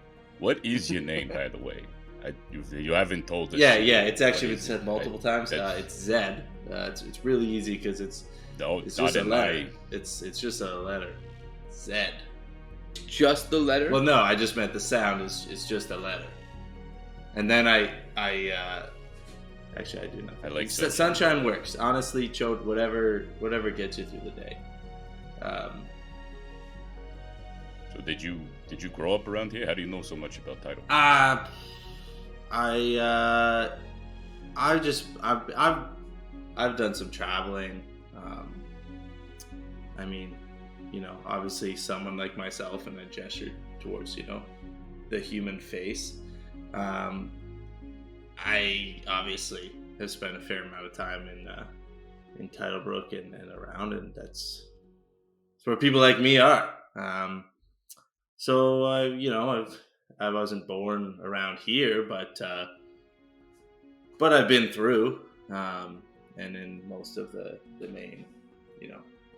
What is your name, by the way? You haven't told us. Yeah, it's actually been said multiple times. It's Zed. It's really easy because it's just a letter. It's just a letter. Zed. Just the letter? Well, no, I just meant the sound is just a letter. And then I actually I do know. I like Sunshine works. Honestly, Chode, whatever gets you through the day. So did you grow up around here? How do you know so much about Tidal? I've done some traveling. I mean, obviously someone like myself, and I gestured towards, the human face. I obviously have spent a fair amount of time in Titlebrook and around, and that's where people like me are. So I wasn't born around here, but I've been through, and in most of the main,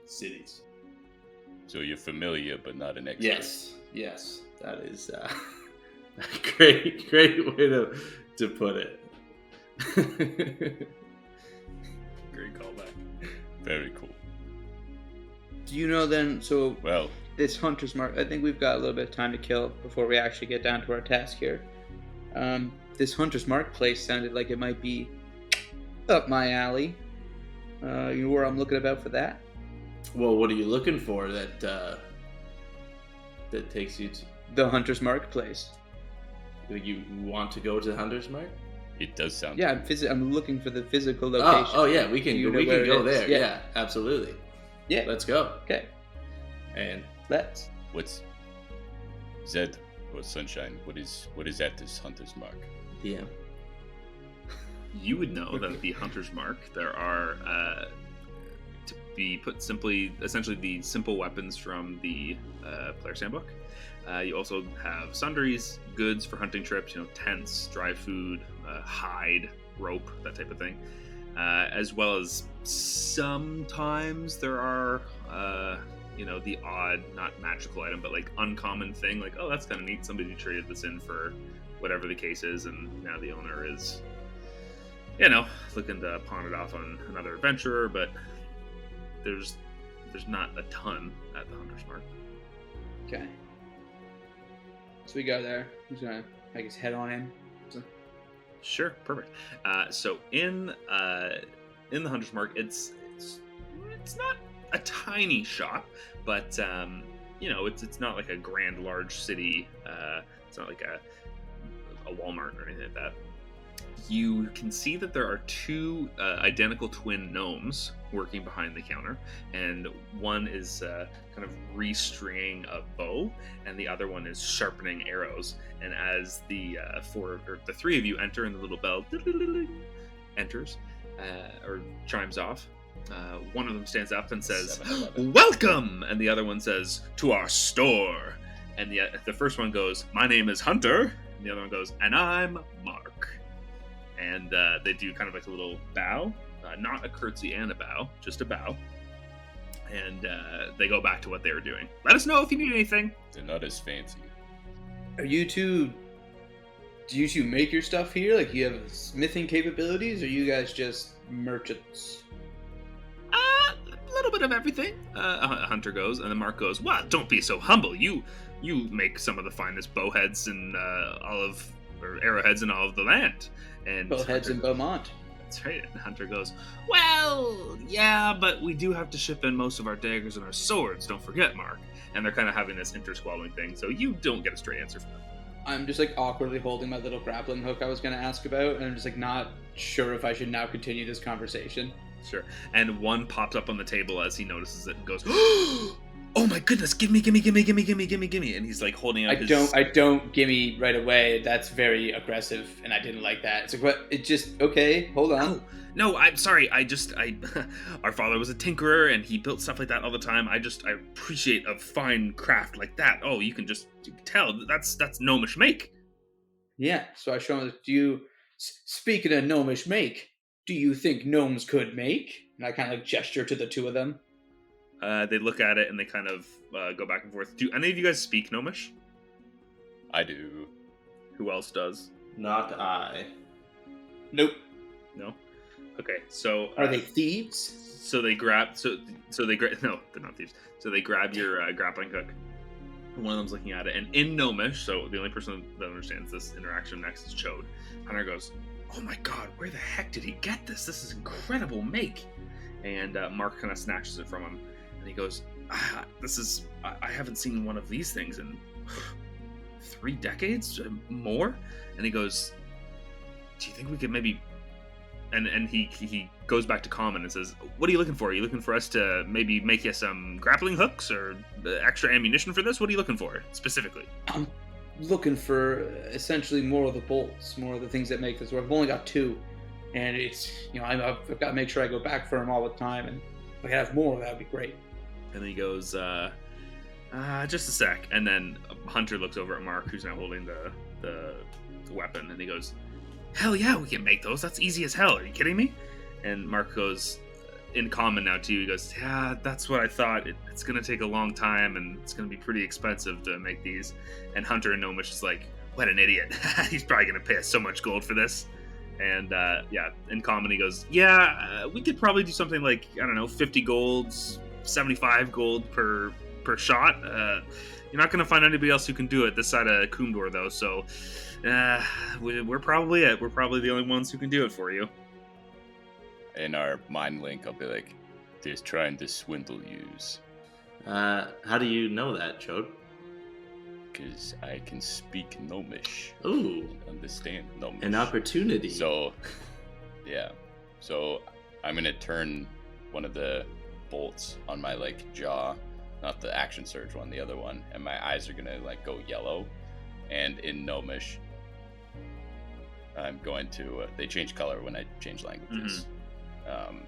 cities. So you're familiar, but not an expert. Yes, that is a great way to put it. Great callback. Very cool. Do you know then? So well, this hunter's mark. I think we've got a little bit of time to kill before we actually get down to our task here. This hunter's marketplace sounded like it might be up my alley. You know where I'm looking about for that? Well, what are you looking for that takes you to The hunter's marketplace. you want to go to the hunter's mark? It does sound. Yeah, I'm looking for the physical location. Oh yeah, we can go there. Yeah. Yeah, absolutely. Yeah. Let's go. Okay. And Let's. What's Zed or Sunshine? What is at this hunter's mark? yeah. You would know that at the Hunter's Mark, there are, to be put simply, essentially the simple weapons from the Player's Handbook. You also have sundries, goods for hunting trips, tents, dry food, hide, rope, that type of thing. As well as sometimes there are, the odd, not magical item, but like uncommon thing, like, oh, that's kind of neat. Somebody traded this in for whatever the case is, and now the owner is, looking to pawn it off on another adventurer, but there's not a ton at the Hunter's Mark. Okay. So we go there. Who's gonna, I guess, head on in? Sure, perfect. So in the Hunter's Mark, it's not a tiny shop, but it's not like a grand, large city. It's not like a Walmart or anything like that. You can see that there are two identical twin gnomes working behind the counter, and one is kind of restringing a bow, and the other one is sharpening arrows. And as the three of you enter, and the little bell enters or chimes off, one of them stands up and says, 7-Eleven. "Welcome!" And the other one says, "To our store." And the first one goes, "My name is Hunter." And the other one goes, "And I'm Mark." And they do kind of like a little bow, not a curtsy and a bow, just a bow. And they go back to what they were doing. Let us know if you need anything. They're not as fancy. Do you two make your stuff here? Like, you have smithing capabilities, or you guys just merchants? A little bit of everything. Hunter goes, and then Mark goes, "Well, don't be so humble. You make some of the finest bowheads and arrowheads in all of the land." And Bowheads in Beaumont. That's right. And Hunter goes, "Well, yeah, but we do have to ship in most of our daggers and our swords. Don't forget, Mark." And they're kind of having this intersquabbling thing, so you don't get a straight answer from them. I'm just like awkwardly holding my little grappling hook I was going to ask about, and I'm just like not sure if I should now continue this conversation. Sure. And one pops up on the table as he notices it and goes, "Oh my goodness, give me. And he's like holding up I don't gimme right away. That's very aggressive, and I didn't like that. It's like, what? It just, okay, hold on. No, I'm sorry. Our father was a tinkerer, and he built stuff like that all the time. I appreciate a fine craft like that. Oh, you can tell that's gnomish make." Yeah, so I show him, speaking of gnomish make, do you think gnomes could make? And I kind of like gesture to the two of them. They look at it and they kind of go back and forth. Do any of you guys speak gnomish? I do. Who else does? Not I. Nope. No? Okay, so... Are they thieves? So they grab... No, they're not thieves. So they grab your grappling hook. One of them's looking at it. And in gnomish, so the only person that understands this interaction next is Chode. Hunter goes, "Oh my god, where the heck did he get this? This is incredible make." And Mark kind of snatches it from him. And he goes, I haven't seen one of these things in 3 decades? More? And he goes, "Do you think we could maybe..." And he goes back to Common and says, "What are you looking for? Are you looking for us to maybe make you some grappling hooks or extra ammunition for this? What are you looking for, specifically?" I'm looking for essentially more of the bolts, more of the things that make this work. I've only got 2. And it's, I've got to make sure I go back for them all the time. And if I could have more, that would be great. And then he goes, "Just a sec." And then Hunter looks over at Mark, who's now holding the weapon, and he goes, "Hell yeah, we can make those. That's easy as hell. Are you kidding me?" And Mark goes, in Common now too, he goes, "Yeah, that's what I thought. It's going to take a long time, and it's going to be pretty expensive to make these." And Hunter in Gnomish is like, "What an idiot. He's probably going to pay us so much gold for this." And in Common he goes, "Yeah, we could probably do something like, I don't know, 50 golds, 75 gold per per shot. You're not going to find anybody else who can do it this side of Kumdor, though. So we're probably it. We're probably the only ones who can do it for you. In our mind link, I'll be like, "They're trying to swindle yous." How do you know that, Chode? Because I can speak Gnomish. Ooh. And understand Gnomish. An opportunity. So, yeah. So, I'm going to turn one of the bolts on my, jaw, not the action surge one, the other one, and my eyes are going to, go yellow. And in Gnomish, I'm going to... they change color when I change languages. Mm-hmm.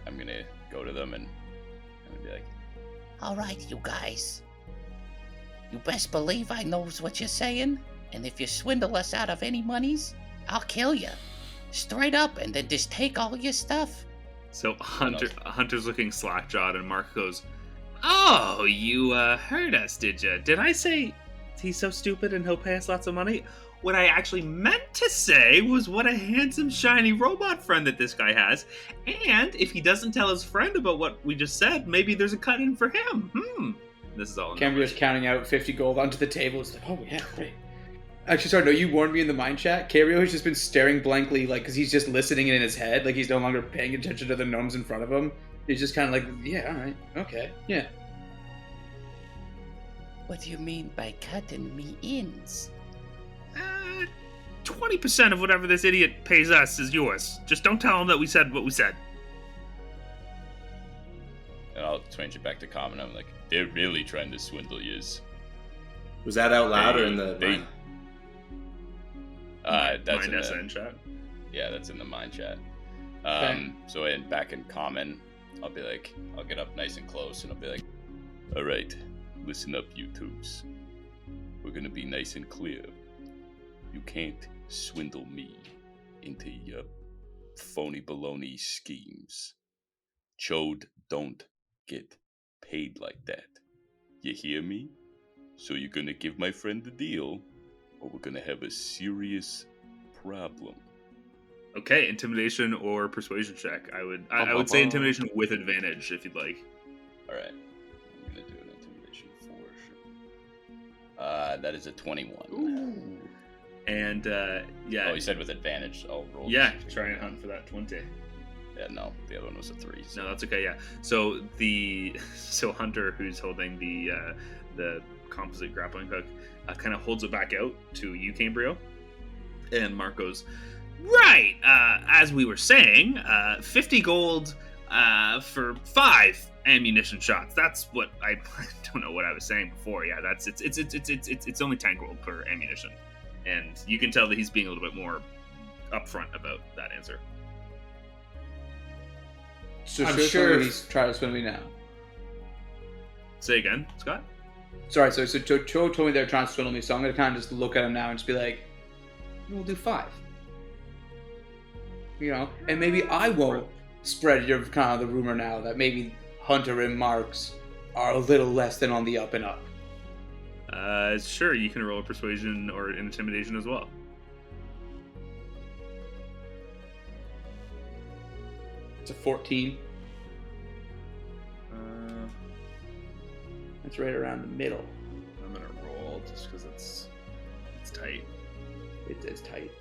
I'm going to go to them and I'm going to be like, "All right, you guys. You best believe I knows what you're saying, and if you swindle us out of any monies, I'll kill you. Straight up, and then just take all your stuff." So Hunter's looking slack-jawed, and Mark goes, "Oh, you heard us, did you? Did I say he's so stupid and he'll pay us lots of money? What I actually meant to say was what a handsome, shiny robot friend that this guy has. And if he doesn't tell his friend about what we just said, maybe there's a cut in for him. This is all. Cambrio's counting out 50 gold onto the table. It's like, oh yeah, great. Actually, sorry, no, you warned me in the mind chat. Cambrio has just been staring blankly, because he's just listening in his head. Like, he's no longer paying attention to the gnomes in front of him. He's just kind of like, yeah, all right, okay, yeah. What do you mean by cutting me ins? 20% of whatever this idiot pays us is yours. Just don't tell him that we said what we said. and I'll change it back to common. I'm like, "They're really trying to swindle yous." Was that out loud or in the... That's in the chat. Yeah, that's in the mind chat. Okay. So back in common, I'll be like, I'll get up nice and close, and I'll be like, "All right, listen up, you twos. We're gonna be nice and clear. You can't swindle me into your phony baloney schemes. Chode don't get paid like that. You hear me? So you're gonna give my friend the deal, or we're gonna have a serious problem." Okay, intimidation or persuasion check. I would say intimidation with advantage if you'd like. All right, I'm gonna do an intimidation for sure. That is a 21. Ooh. And yeah. Oh, you said with advantage. I'll roll. Yeah, try and hunt for that 20. Yeah, no, the other one was a 3. So. No, that's okay. Yeah. So Hunter, who's holding the composite grappling hook, kind of holds it back out to you, Cambrio, and Mark goes, "Right. As we were saying, 50 gold for 5 ammunition shots. That's what I don't know what I was saying before. Yeah, it's only 10 gold per ammunition." And you can tell that he's being a little bit more upfront about that answer. So I'm sure he's trying to swindle me now. Say again, Scott? Sorry, so Cho told me they're trying to swindle me, so I'm going to kind of just look at him now and just be like, we'll do 5. You know, and maybe I won't spread your kind of the rumor now that maybe Hunter and Marks are a little less than on the up and up. Sure, you can roll a persuasion or intimidation as well. It's a 14. That's right around the middle. I'm gonna roll just because it's tight. It is tight.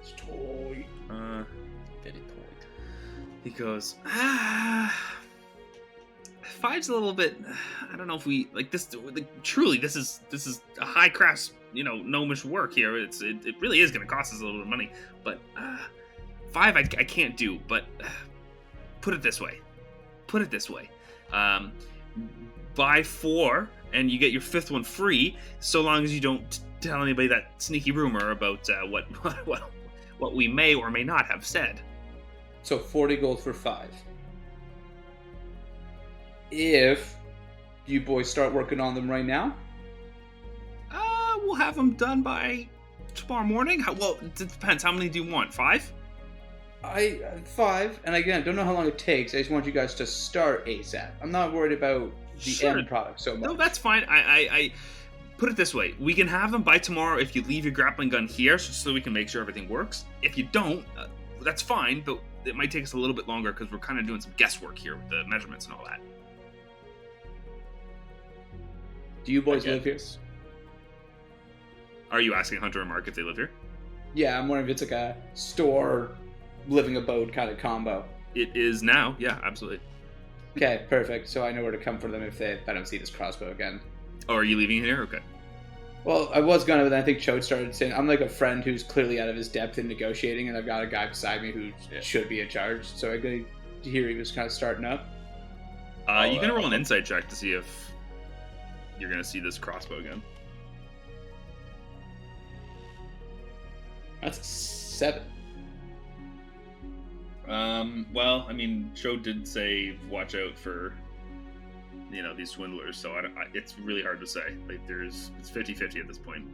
It's toy. Very tight. He goes, 5's a little bit. I don't know if we like this. Truly, this is a high class, gnomish work here. It really is going to cost us a little bit of money. But 5, I can't do. But put it this way. Buy 4, and you get your 5th one free, so long as you don't tell anybody that sneaky rumor about what we may or may not have said. So 40 gold for 5. If you boys start working on them right now? We'll have them done by tomorrow morning. Well, it depends. How many do you want? 5? 5, and again, don't know how long it takes. I just want you guys to start ASAP. I'm not worried about the end product so much. No, that's fine. I put it this way. We can have them by tomorrow if you leave your grappling gun here so we can make sure everything works. If you don't, that's fine, but it might take us a little bit longer because we're kind of doing some guesswork here with the measurements and all that. Do you boys live here? Are you asking Hunter and Mark if they live here? Yeah, I'm wondering if it's like a store, living abode kind of combo. It is now. Yeah, absolutely. Okay, perfect. So I know where to come for them if I don't see this crossbow again. Oh, are you leaving here? Okay. Well, I was gonna, but then I think Chode started saying, I'm like a friend who's clearly out of his depth in negotiating, and I've got a guy beside me who should be in charge. So I could hear he was kind of starting up. You can roll an insight check to see if you're going to see this crossbow again. That's a 7. Well, I mean, Chode did say watch out for, these swindlers, so it's really hard to say. Like, it's 50-50 at this point.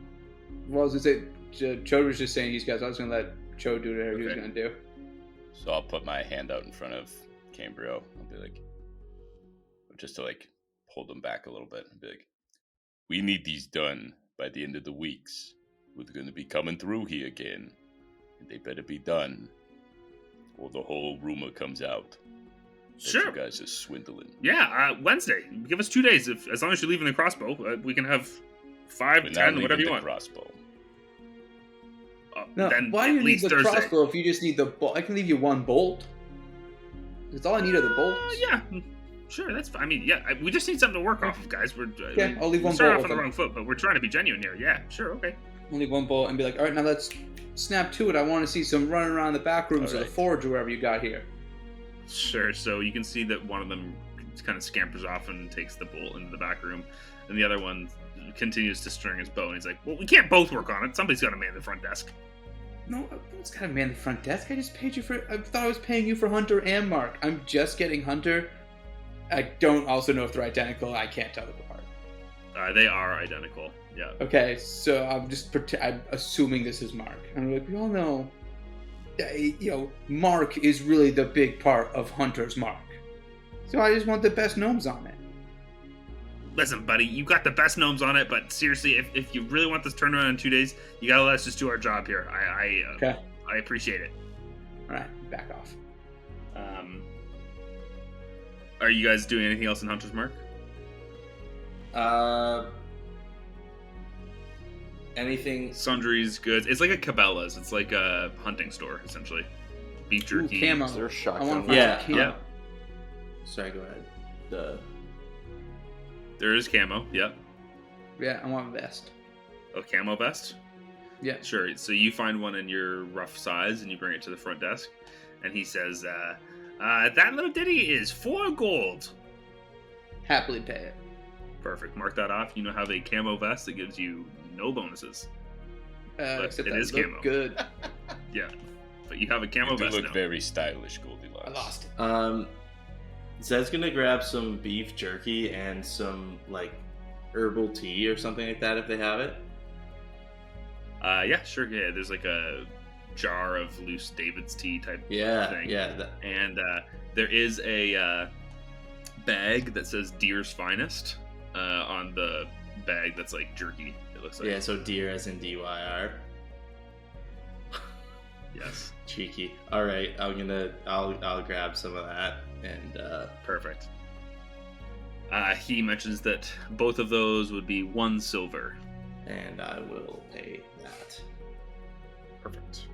Well, I was going to say, Chode was just saying these guys, I was going to let Chode do whatever he was going to do. So I'll put my hand out in front of Cambrio. I'll be like, just to hold them back a little bit and be like, we need these done by the end of the weeks. We're going to be coming through here again. And they better be done, or the whole rumor comes out. Sure. You guys are swindling. Yeah, Wednesday. Give us 2 days. As long as you're leaving the crossbow, we can have 5, 10, whatever you want. Crossbow. No, then why do you need the Thursday. crossbow if you just need the bolt? I can leave you 1 bolt. That's all I need are the bolts. Yeah, sure, that's fine. I mean, yeah, we just need something to work off of, guys. I'll leave 1 bolt. Start off on the wrong foot, but we're trying to be genuine here. Yeah, sure, okay. Only 1 bolt and be like, all right, now let's snap to it. I want to see some running around the back rooms or the forge or wherever you got here. Sure, so you can see that one of them kind of scampers off and takes the bolt into the back room, and the other one continues to string his bow, and he's like, well, we can't both work on it. Somebody's got to man the front desk. No, it's got to man the front desk. I just paid you for... I thought I was paying you for Hunter and Mark. I'm just getting Hunter. I don't also know if they're identical. I can't tell them apart. They are identical, yeah. Okay, so I'm assuming this is Mark. And we're like, we all know... Mark is really the big part of Hunter's mark. So I just want the best gnomes on it. Listen, buddy, you got the best gnomes on it, but seriously, if you really want this turnaround in 2 days, you gotta let us just do our job here. I appreciate it. All right, back off. Are you guys doing anything else in Hunter's Mark? Anything? Sundries, goods. It's like a Cabela's. It's like a hunting store, essentially. Beef jerky. Camo. Is there a shotgun? I want to find camo. Yeah. Sorry, go ahead. There is camo, yep. Yeah, I want a vest. A camo vest? Yeah. Sure. So you find one in your rough size and you bring it to the front desk. And he says, that little ditty is 4 gold. Happily pay it. Perfect. Mark that off. You now have a camo vest that gives you no bonuses. But Except it that is look camo. Good. Yeah. But you have a camo You do vest look now. very stylish, Goldilocks. I lost it. Zed's gonna grab some beef jerky and some herbal tea or something like that if they have it. Yeah, sure. Yeah, there's like a jar of loose David's tea type thing. Yeah. And there is a bag that says Deer's Finest on the bag that's like jerky, it looks like. Yeah, so deer as in DYR. Yes. Cheeky. All right, I'll grab some of that and Perfect. He mentions that both of those would be 1 silver. and I will pay that. Perfect.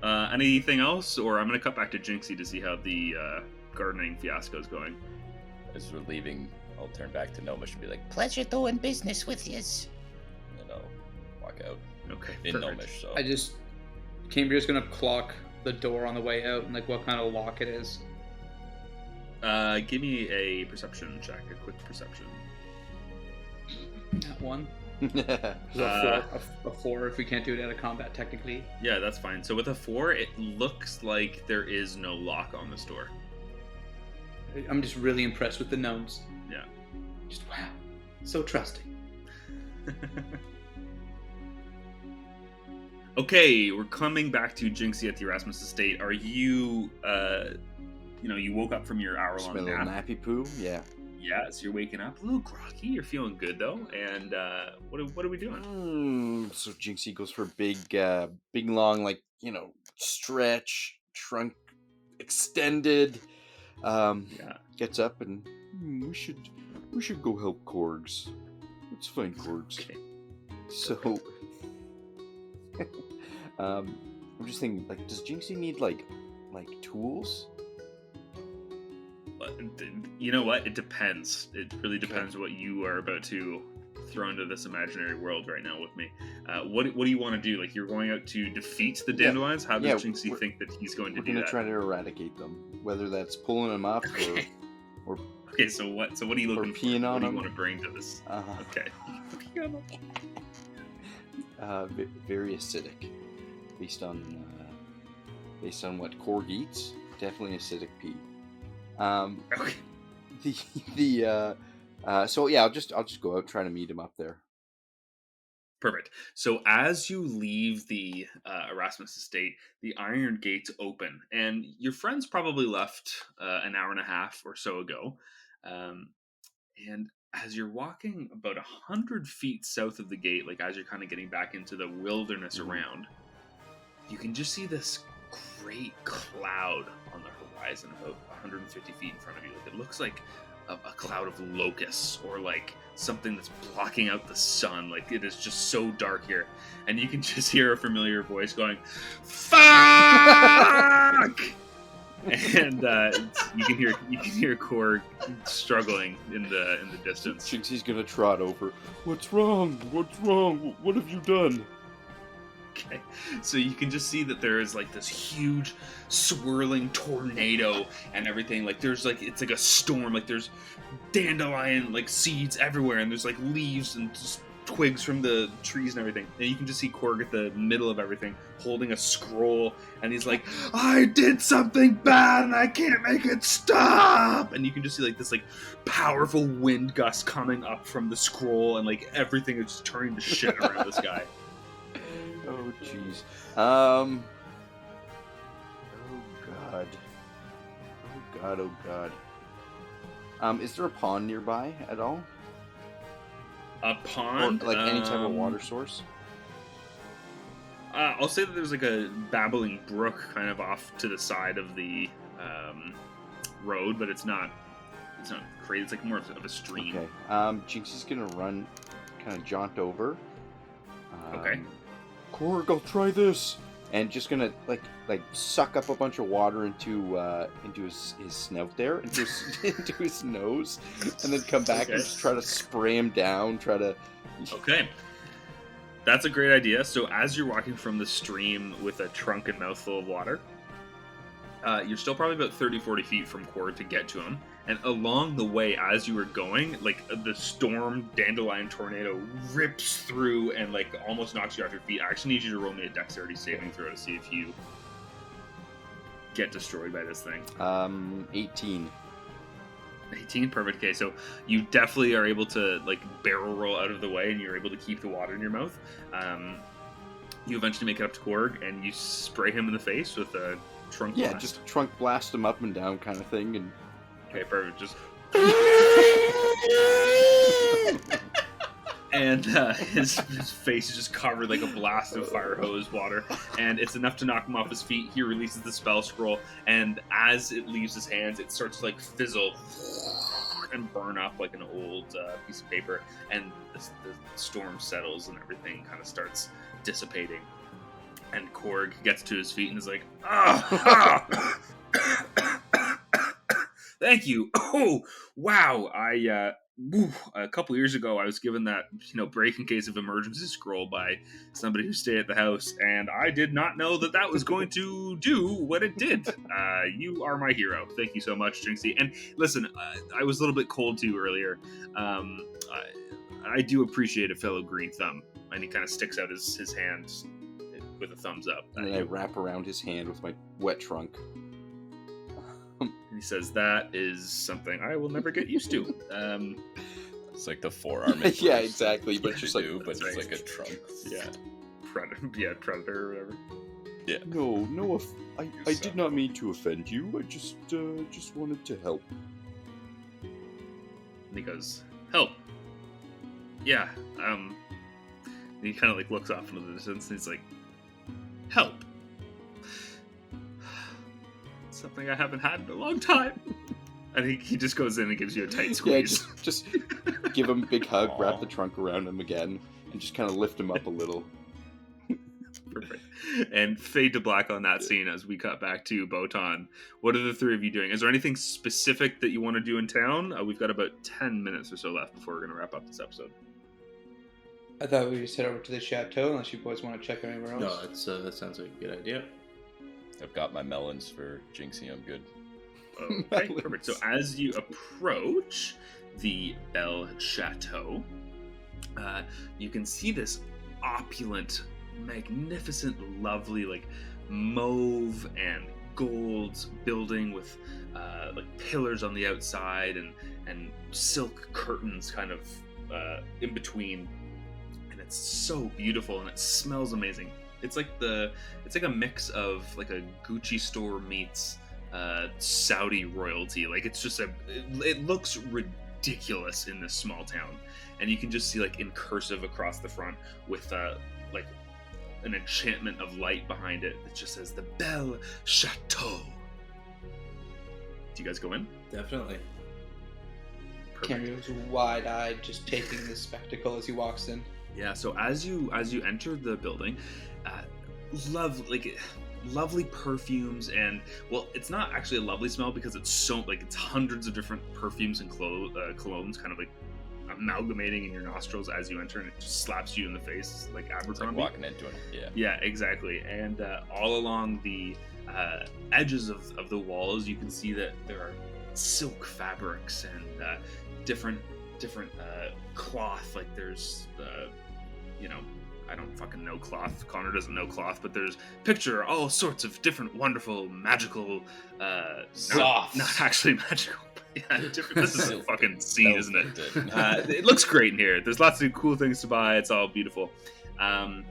Anything else, or I'm gonna cut back to Jinxie to see how the gardening fiasco is going. As we're leaving, I'll turn back to Gnomish and be like, Pleasure doing business with yous. and then I'll walk out Okay. in Perfect. Gnomish. So Cambria's gonna clock the door on the way out and what kind of lock it is. Give me a perception check, a quick perception. That one. Uh, A 4 if we can't do it out of combat technically. Yeah, that's fine. So with a 4, it looks like there is no lock on this door. I'm just really impressed with the gnomes. Yeah. Just wow. So trusting. Okay, we're coming back to Jinxie at the Erasmus estate. Are you, you woke up from your hour-long Smell a nap? nappy poo? Yeah. Yeah, so you're waking up a little groggy. You're feeling good though. And what are we doing? So Jinxie goes for big long, outstretched, trunk extended. Gets up and we should go help Korgs. Let's find Korgs. Okay. So, I'm just thinking, like, does Jinxie need like tools? You know what? It depends. It really depends what you are about to throw into this imaginary world right now with me. What do you want to do? Like, you're going out to defeat the dandelions? How does Jinxie think that he's going to do that? We're going to try to eradicate them, whether that's pulling them up or okay, so what are you looking for? Peeing on what do you them? want to bring to this? Okay. Very acidic, based on what Korg eats. Definitely acidic pee. Okay. So yeah, I'll just go out, try to meet him up there. Perfect. So as you leave the Erasmus estate, the iron gates open, and your friends probably left an hour and a half or so ago. And as you're walking about 100 feet south of the gate, like as you're kind of getting back into the wilderness around, you can just see this great cloud on the horizon about 150 feet in front of you. Like, it looks like a cloud of locusts, or like something that's blocking out the sun. Like, it is just so dark here, and you can just hear a familiar voice going, "Fuck!" And you can hear Korg struggling in the distance. Jinxie's gonna trot over. What's wrong? What's wrong? What have you done? Okay, so you can just see that there is like this huge swirling tornado and everything. Like, there's like, it's like a storm. Like, there's dandelion like seeds everywhere, and there's like leaves and just twigs from the trees and everything. And you can just see Korg at the middle of everything holding a scroll, and he's like, "I did something bad and I can't make it stop." And you can just see like this like powerful wind gust coming up from the scroll, and like everything is just turning to shit around this guy. Oh jeez. Oh god. Is there a pond nearby at all? A pond? Or like any type of water source? I'll say that there's like a babbling brook kind of off to the side of the road, but it's not crazy. It's like more of a stream. Okay. Jinxie's gonna run, kind of jaunt over. Okay. Korg, I'll try this, and just gonna like suck up a bunch of water into his snout there, into his nose, and then come back and just try to spray him down. Okay. That's a great idea. So as you're walking from the stream with a trunk and mouthful of water, you're still probably about 30-40 feet from Korg to get to him. And along the way, as you were going, like, the storm dandelion tornado rips through and like almost knocks you off your feet. I actually need you to roll me a dexterity saving throw to see if you get destroyed by this thing. 18. 18, perfect. Okay, so you definitely are able to like barrel roll out of the way, and you're able to keep the water in your mouth. You eventually make it up to Korg, and you spray him in the face with a trunk blast. Yeah, just trunk blast him up and down kind of thing. And okay, perfect. Just and his face is just covered like a blast of fire hose water, and it's enough to knock him off his feet. He releases the spell scroll, and as it leaves his hands, it starts to like fizzle and burn up like an old piece of paper, and the storm settles and everything kind of starts dissipating. And Korg gets to his feet and is like, "Thank you. Oh, wow. A couple years ago, I was given that, break in case of emergency scroll by somebody who stayed at the house, and I did not know that was going to do what it did. You are my hero. Thank you so much, Jinxie. And listen, I was a little bit cold to you earlier. I do appreciate a fellow green thumb." And he kind of sticks out his hand with a thumbs up. And I wrap around his hand with my wet trunk. He says, "That is something I will never get used to." It's like the forearm. Yeah, exactly. But just like like a trunk. Yeah, predator or whatever. Yeah. No. I did not mean to offend you. I just wanted to help. And he goes, "Help." Yeah. And he kind of like looks off into the distance, and he's like, "Help." something I haven't had in a long time. I think he just goes in and gives you a tight Yeah, squeeze. just give him a big hug, Aw. wrap the trunk around him again, and just kind of lift him up a little. Perfect. And fade to black on that scene as we cut back to Beauton. What are the three of you doing? Is there anything specific that you want to do in town? We've got about 10 minutes or so left before we're going to wrap up this episode. I thought we just head over to the chateau unless you boys want to check anywhere else. No, that sounds like a good idea. I've got my melons for Jinxie. I'm good. Okay, perfect. So as you approach the Belle Chateau, you can see this opulent, magnificent, lovely, like mauve and gold building with like pillars on the outside and silk curtains kind of in between, and it's so beautiful and it smells amazing. It's like a mix of like a Gucci store meets Saudi royalty. Like it's just it looks ridiculous in this small town, and you can just see like in cursive across the front with like an enchantment of light behind it. It just says the Belle Chateau. Do you guys go in? Definitely. Camrio's wide-eyed, just taking this spectacle as he walks in. Yeah. So as you enter the building, lovely perfumes, and well, it's not actually a lovely smell because it's so like it's hundreds of different perfumes and colognes kind of like amalgamating in your nostrils as you enter, and it just slaps you in the face like Abercrombie. Like walking into it. Yeah, exactly. And all along the edges of the walls, you can see that there are silk fabrics and different cloth. Like there's I don't fucking know cloth. Connor doesn't know cloth, but there's picture all sorts of different wonderful magical Sloths. not actually magical. Yeah, different. This is a fucking scene, isn't it? it? It looks great in here. There's lots of cool things to buy. It's all beautiful. And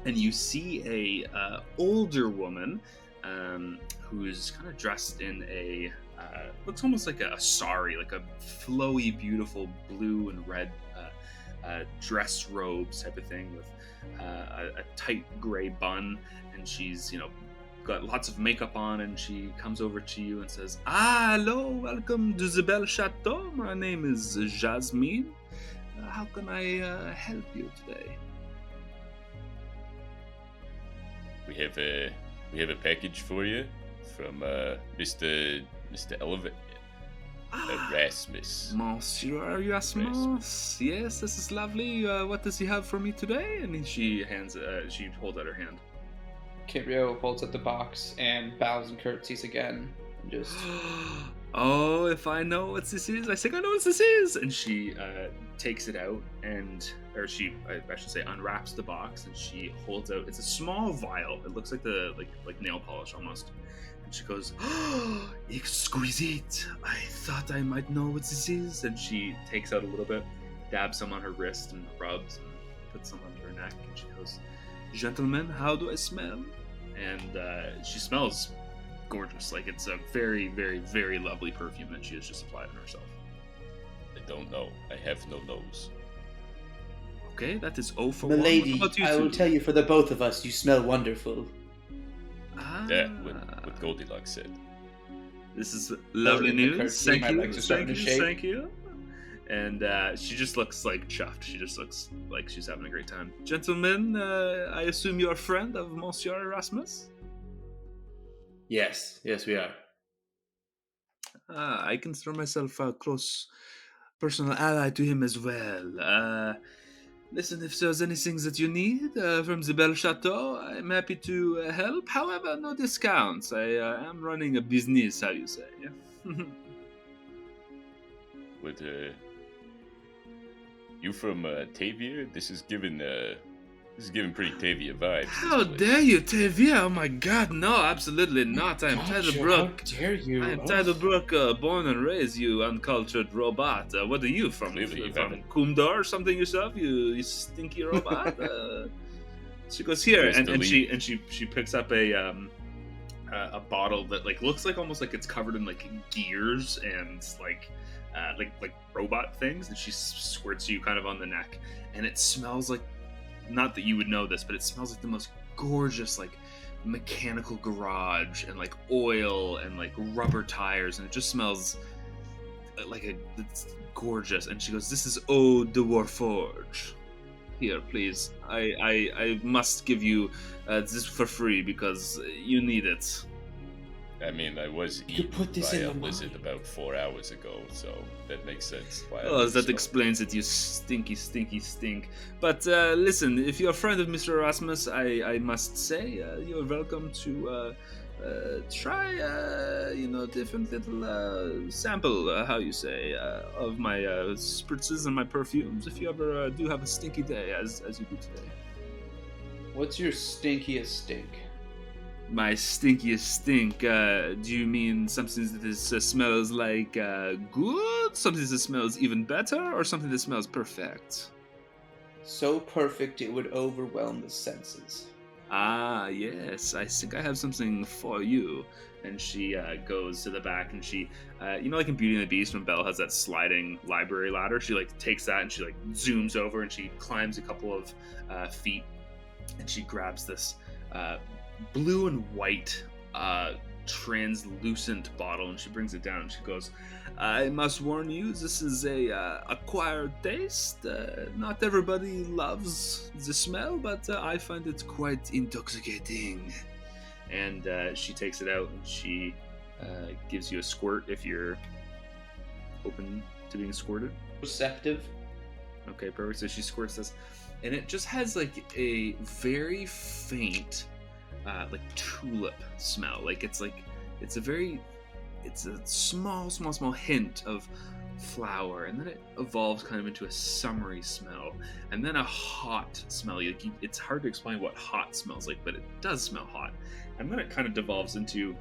you see a older woman who's kind of dressed in a looks almost like a sari, like a flowy, beautiful blue and red dress robes type of thing with a tight gray bun, and she's got lots of makeup on, and she comes over to you and says, hello, welcome to the Belle Chateau. My name is Jasmine. How can I help you today? We have a package for you from Mr. Erasmus. Monsieur Erasmus. Yes, this is lovely. What does he have for me today? And she holds out her hand. Camrio holds up the box and bows and curtsies again. And just Oh, if I know what this is, I think I know what this is. And she takes it out I should say unwraps the box, and she holds out. It's a small vial. It looks like like nail polish almost. And she goes, exquisite. I thought I might know what this is. And she takes out a little bit, dabs some on her wrist and rubs and puts some under her neck. And she goes, gentlemen, how do I smell? And she smells gorgeous. Like it's a very, very, very lovely perfume that she has just applied on herself. I don't know. I have no nose. Okay, that is O for one. Milady, What about you I will two? tell you for the both of us, you smell wonderful. Yeah, what Goldilocks said. This is lovely in the news. curtsy, Thank my you. legs are starting to shake. Thank you. And she just looks like chuffed. She just looks like she's having a great time. Gentlemen, I assume you're a friend of Monsieur Erasmus? Yes, we are. I consider myself a close personal ally to him as well. Listen, if there's anything that you need from the Belle Chateau, I'm happy to help. However, no discounts. I am running a business, how you say. With you from Tavia? This is giving pretty Tavia vibes. How dare you, Tavia? Oh my god, no, absolutely not. I am Titlebrook. How dare you? I am Titlebrook, born and raised, you uncultured robot. What are you from? Clearly you from haven't. Kumdar or something yourself, you stinky robot? She goes here, Where's and the she picks up a bottle that looks like almost like it's covered in gears and like robot things, and she squirts you kind of on the neck, and it smells like not that you would know this, but it smells like the most gorgeous, like, mechanical garage and like oil and like rubber tires, and it just smells like it's gorgeous. And she goes, "This is Eau de Warforge. Here, please. I must give you this for free because you need it." I mean, I was You eaten put this by in a the lizard mine. about 4 hours ago, so that makes sense. Why I Oh, would that smell. explains it, you stinky, stinky stink. But listen, if you're a friend of Mr. Erasmus, I must say you're welcome to try, different little sample, how you say, of my spritzes and my perfumes if you ever do have a stinky day, as you do today. What's your stinkiest stink? My stinkiest stink, do you mean something that smells like good, something that smells even better, or something that smells perfect? So perfect it would overwhelm the senses. Ah, yes, I think I have something for you. And she goes to the back, and she, like in Beauty and the Beast when Belle has that sliding library ladder, she like takes that and she like zooms over and she climbs a couple of feet, and she grabs this blue and white translucent bottle, and she brings it down and she goes, "I must warn you, this is a acquired taste. Not everybody loves the smell, but I find it quite intoxicating." And she takes it out and she gives you a squirt if you're open to being squirted. Receptive. Okay, perfect. So she squirts this, and it just has like a very faint, like tulip smell. Like it's a small hint of flower, and then it evolves kind of into a summery smell, and then a hot smell. It's hard to explain what hot smells like, but it does smell hot. And then it kind of devolves into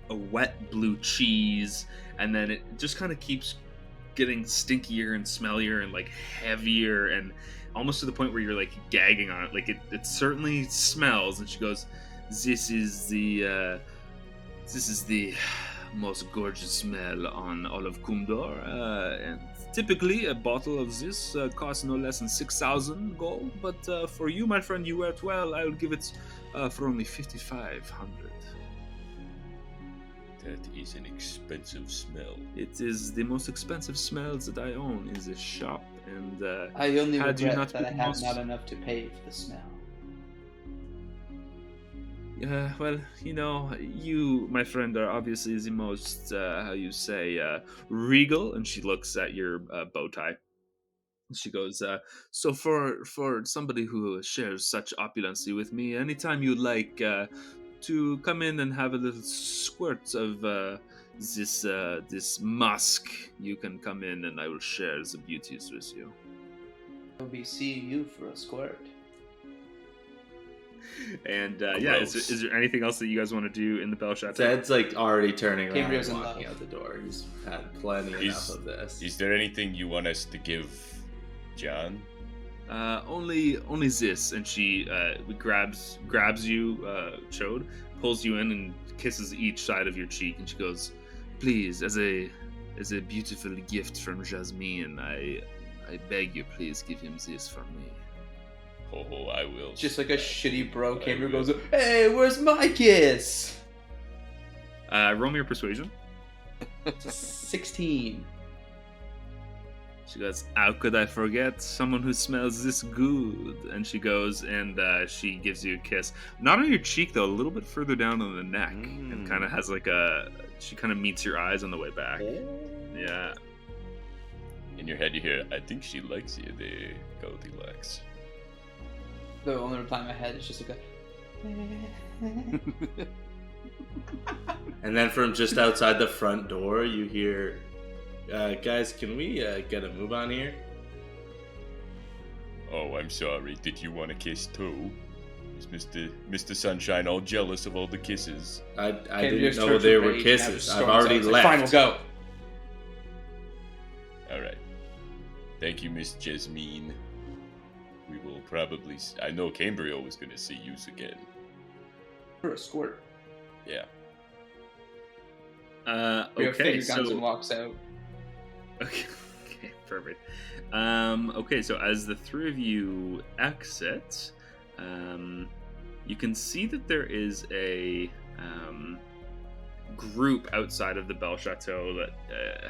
a wet blue cheese, and then it just kind of keeps getting stinkier and smellier and like heavier, and almost to the point where you're like gagging on it. Like it certainly smells. And she goes, this is the most gorgeous smell on all of Kumdor, and typically a bottle of this costs no less than 6,000 gold, but for you, my friend, you wear it well. I'll give it for only 5,500. That is an expensive smell. It is the most expensive smells that I own in this shop, and I only had you regret not that I been have most- not enough to pay for the smell. well, you, my friend, are obviously the most, regal. And she looks at your bow tie. She goes, so for somebody who shares such opulency with me, anytime you'd like to come in and have a little squirt of this musk, you can come in and I will share the beauties with you. I'll be seeing you for a squirt. And Gross. is there anything else that you guys want to do in the Bell Chateau? Ted's like already turning around Gabriel's and in walking love. out the door. He's had plenty enough of this. Is there anything you want us to give John? Only this. And she grabs you, Chode, pulls you in and kisses each side of your cheek, and she goes, "Please, as a beautiful gift from Jasmine, I beg you, please give him this from me." Oh, I will. Just like a shitty bro, I Gabriel will. goes, "Hey, where's my kiss?" Roll me your persuasion. 16. She goes, "How could I forget someone who smells this good?" And she goes and she gives you a kiss. Not on your cheek, though, a little bit further down on the neck. And kind of has like she kind of meets your eyes on the way back. Yeah. In your head, you hear, I think she likes you, the Goldilocks. The only reply in my head is just like a... And then from just outside the front door, you hear, guys, can we get a move on here? Oh, I'm sorry. Did you want a kiss too? Is Mr. Sunshine all jealous of all the kisses? I Gabriel's didn't know church there of were rage now kisses. just I've storms already out. It's left. like, "Fine, we'll go." Alright. Thank you, Miss Jasmine. We will probably... I know Cambria was going to see you again. For a squirt. Yeah. Your Okay, finger guns and so... walks out. Okay. Okay, perfect. Okay, so as the three of you exit, you can see that there is a group outside of the Bell Chateau that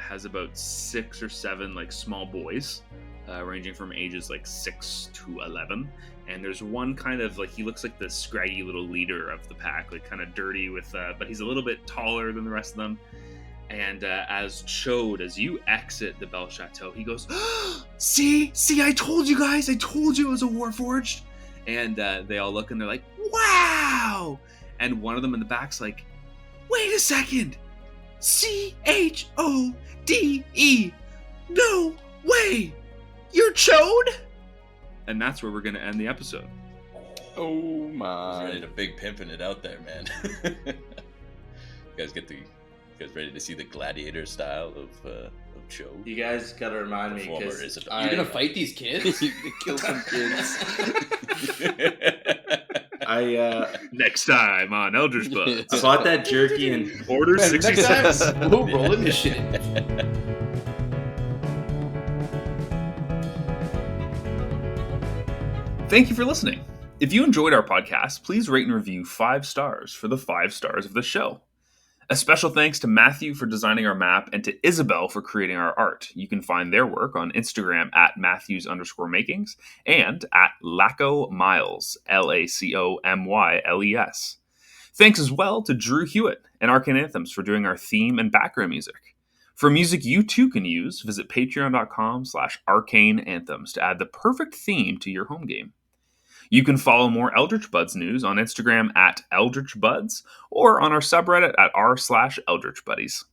has about 6 or 7 like small boys, ranging from ages like 6 to 11. And there's one kind of like, he looks like the scraggy little leader of the pack, like kind of dirty with, but he's a little bit taller than the rest of them. And as Chode, as you exit the Bell Chateau, he goes, see, I told you guys, I told you it was a Warforged. And they all look and they're like, wow. And one of them in the back's like, wait a second, CHODE, no way, you're Chode? And that's where we're going to end the episode. Oh I was my. ready to big pimping it out there, man. You guys ready to see the gladiator style of show? You guys gotta remind me, Performer because Isabel. You're gonna fight these kids? Kill some kids. Next time on Eldritch Buds. I bought that jerky and Order 66. We'll roll in this shit. Thank you for listening. If you enjoyed our podcast, please rate and review 5 stars for the 5 stars of the show. A special thanks to Matthew for designing our map and to Isabel for creating our art. You can find their work on Instagram at Matthews_makings and at Laco Miles, LACOMYLES. Thanks as well to Drew Hewitt and Arcane Anthems for doing our theme and background music. For music you too can use, visit patreon.com/arcaneanthems to add the perfect theme to your home game. You can follow more Eldritch Buds news on Instagram at Eldritch Buds or on our subreddit at r/Eldritch Buddies.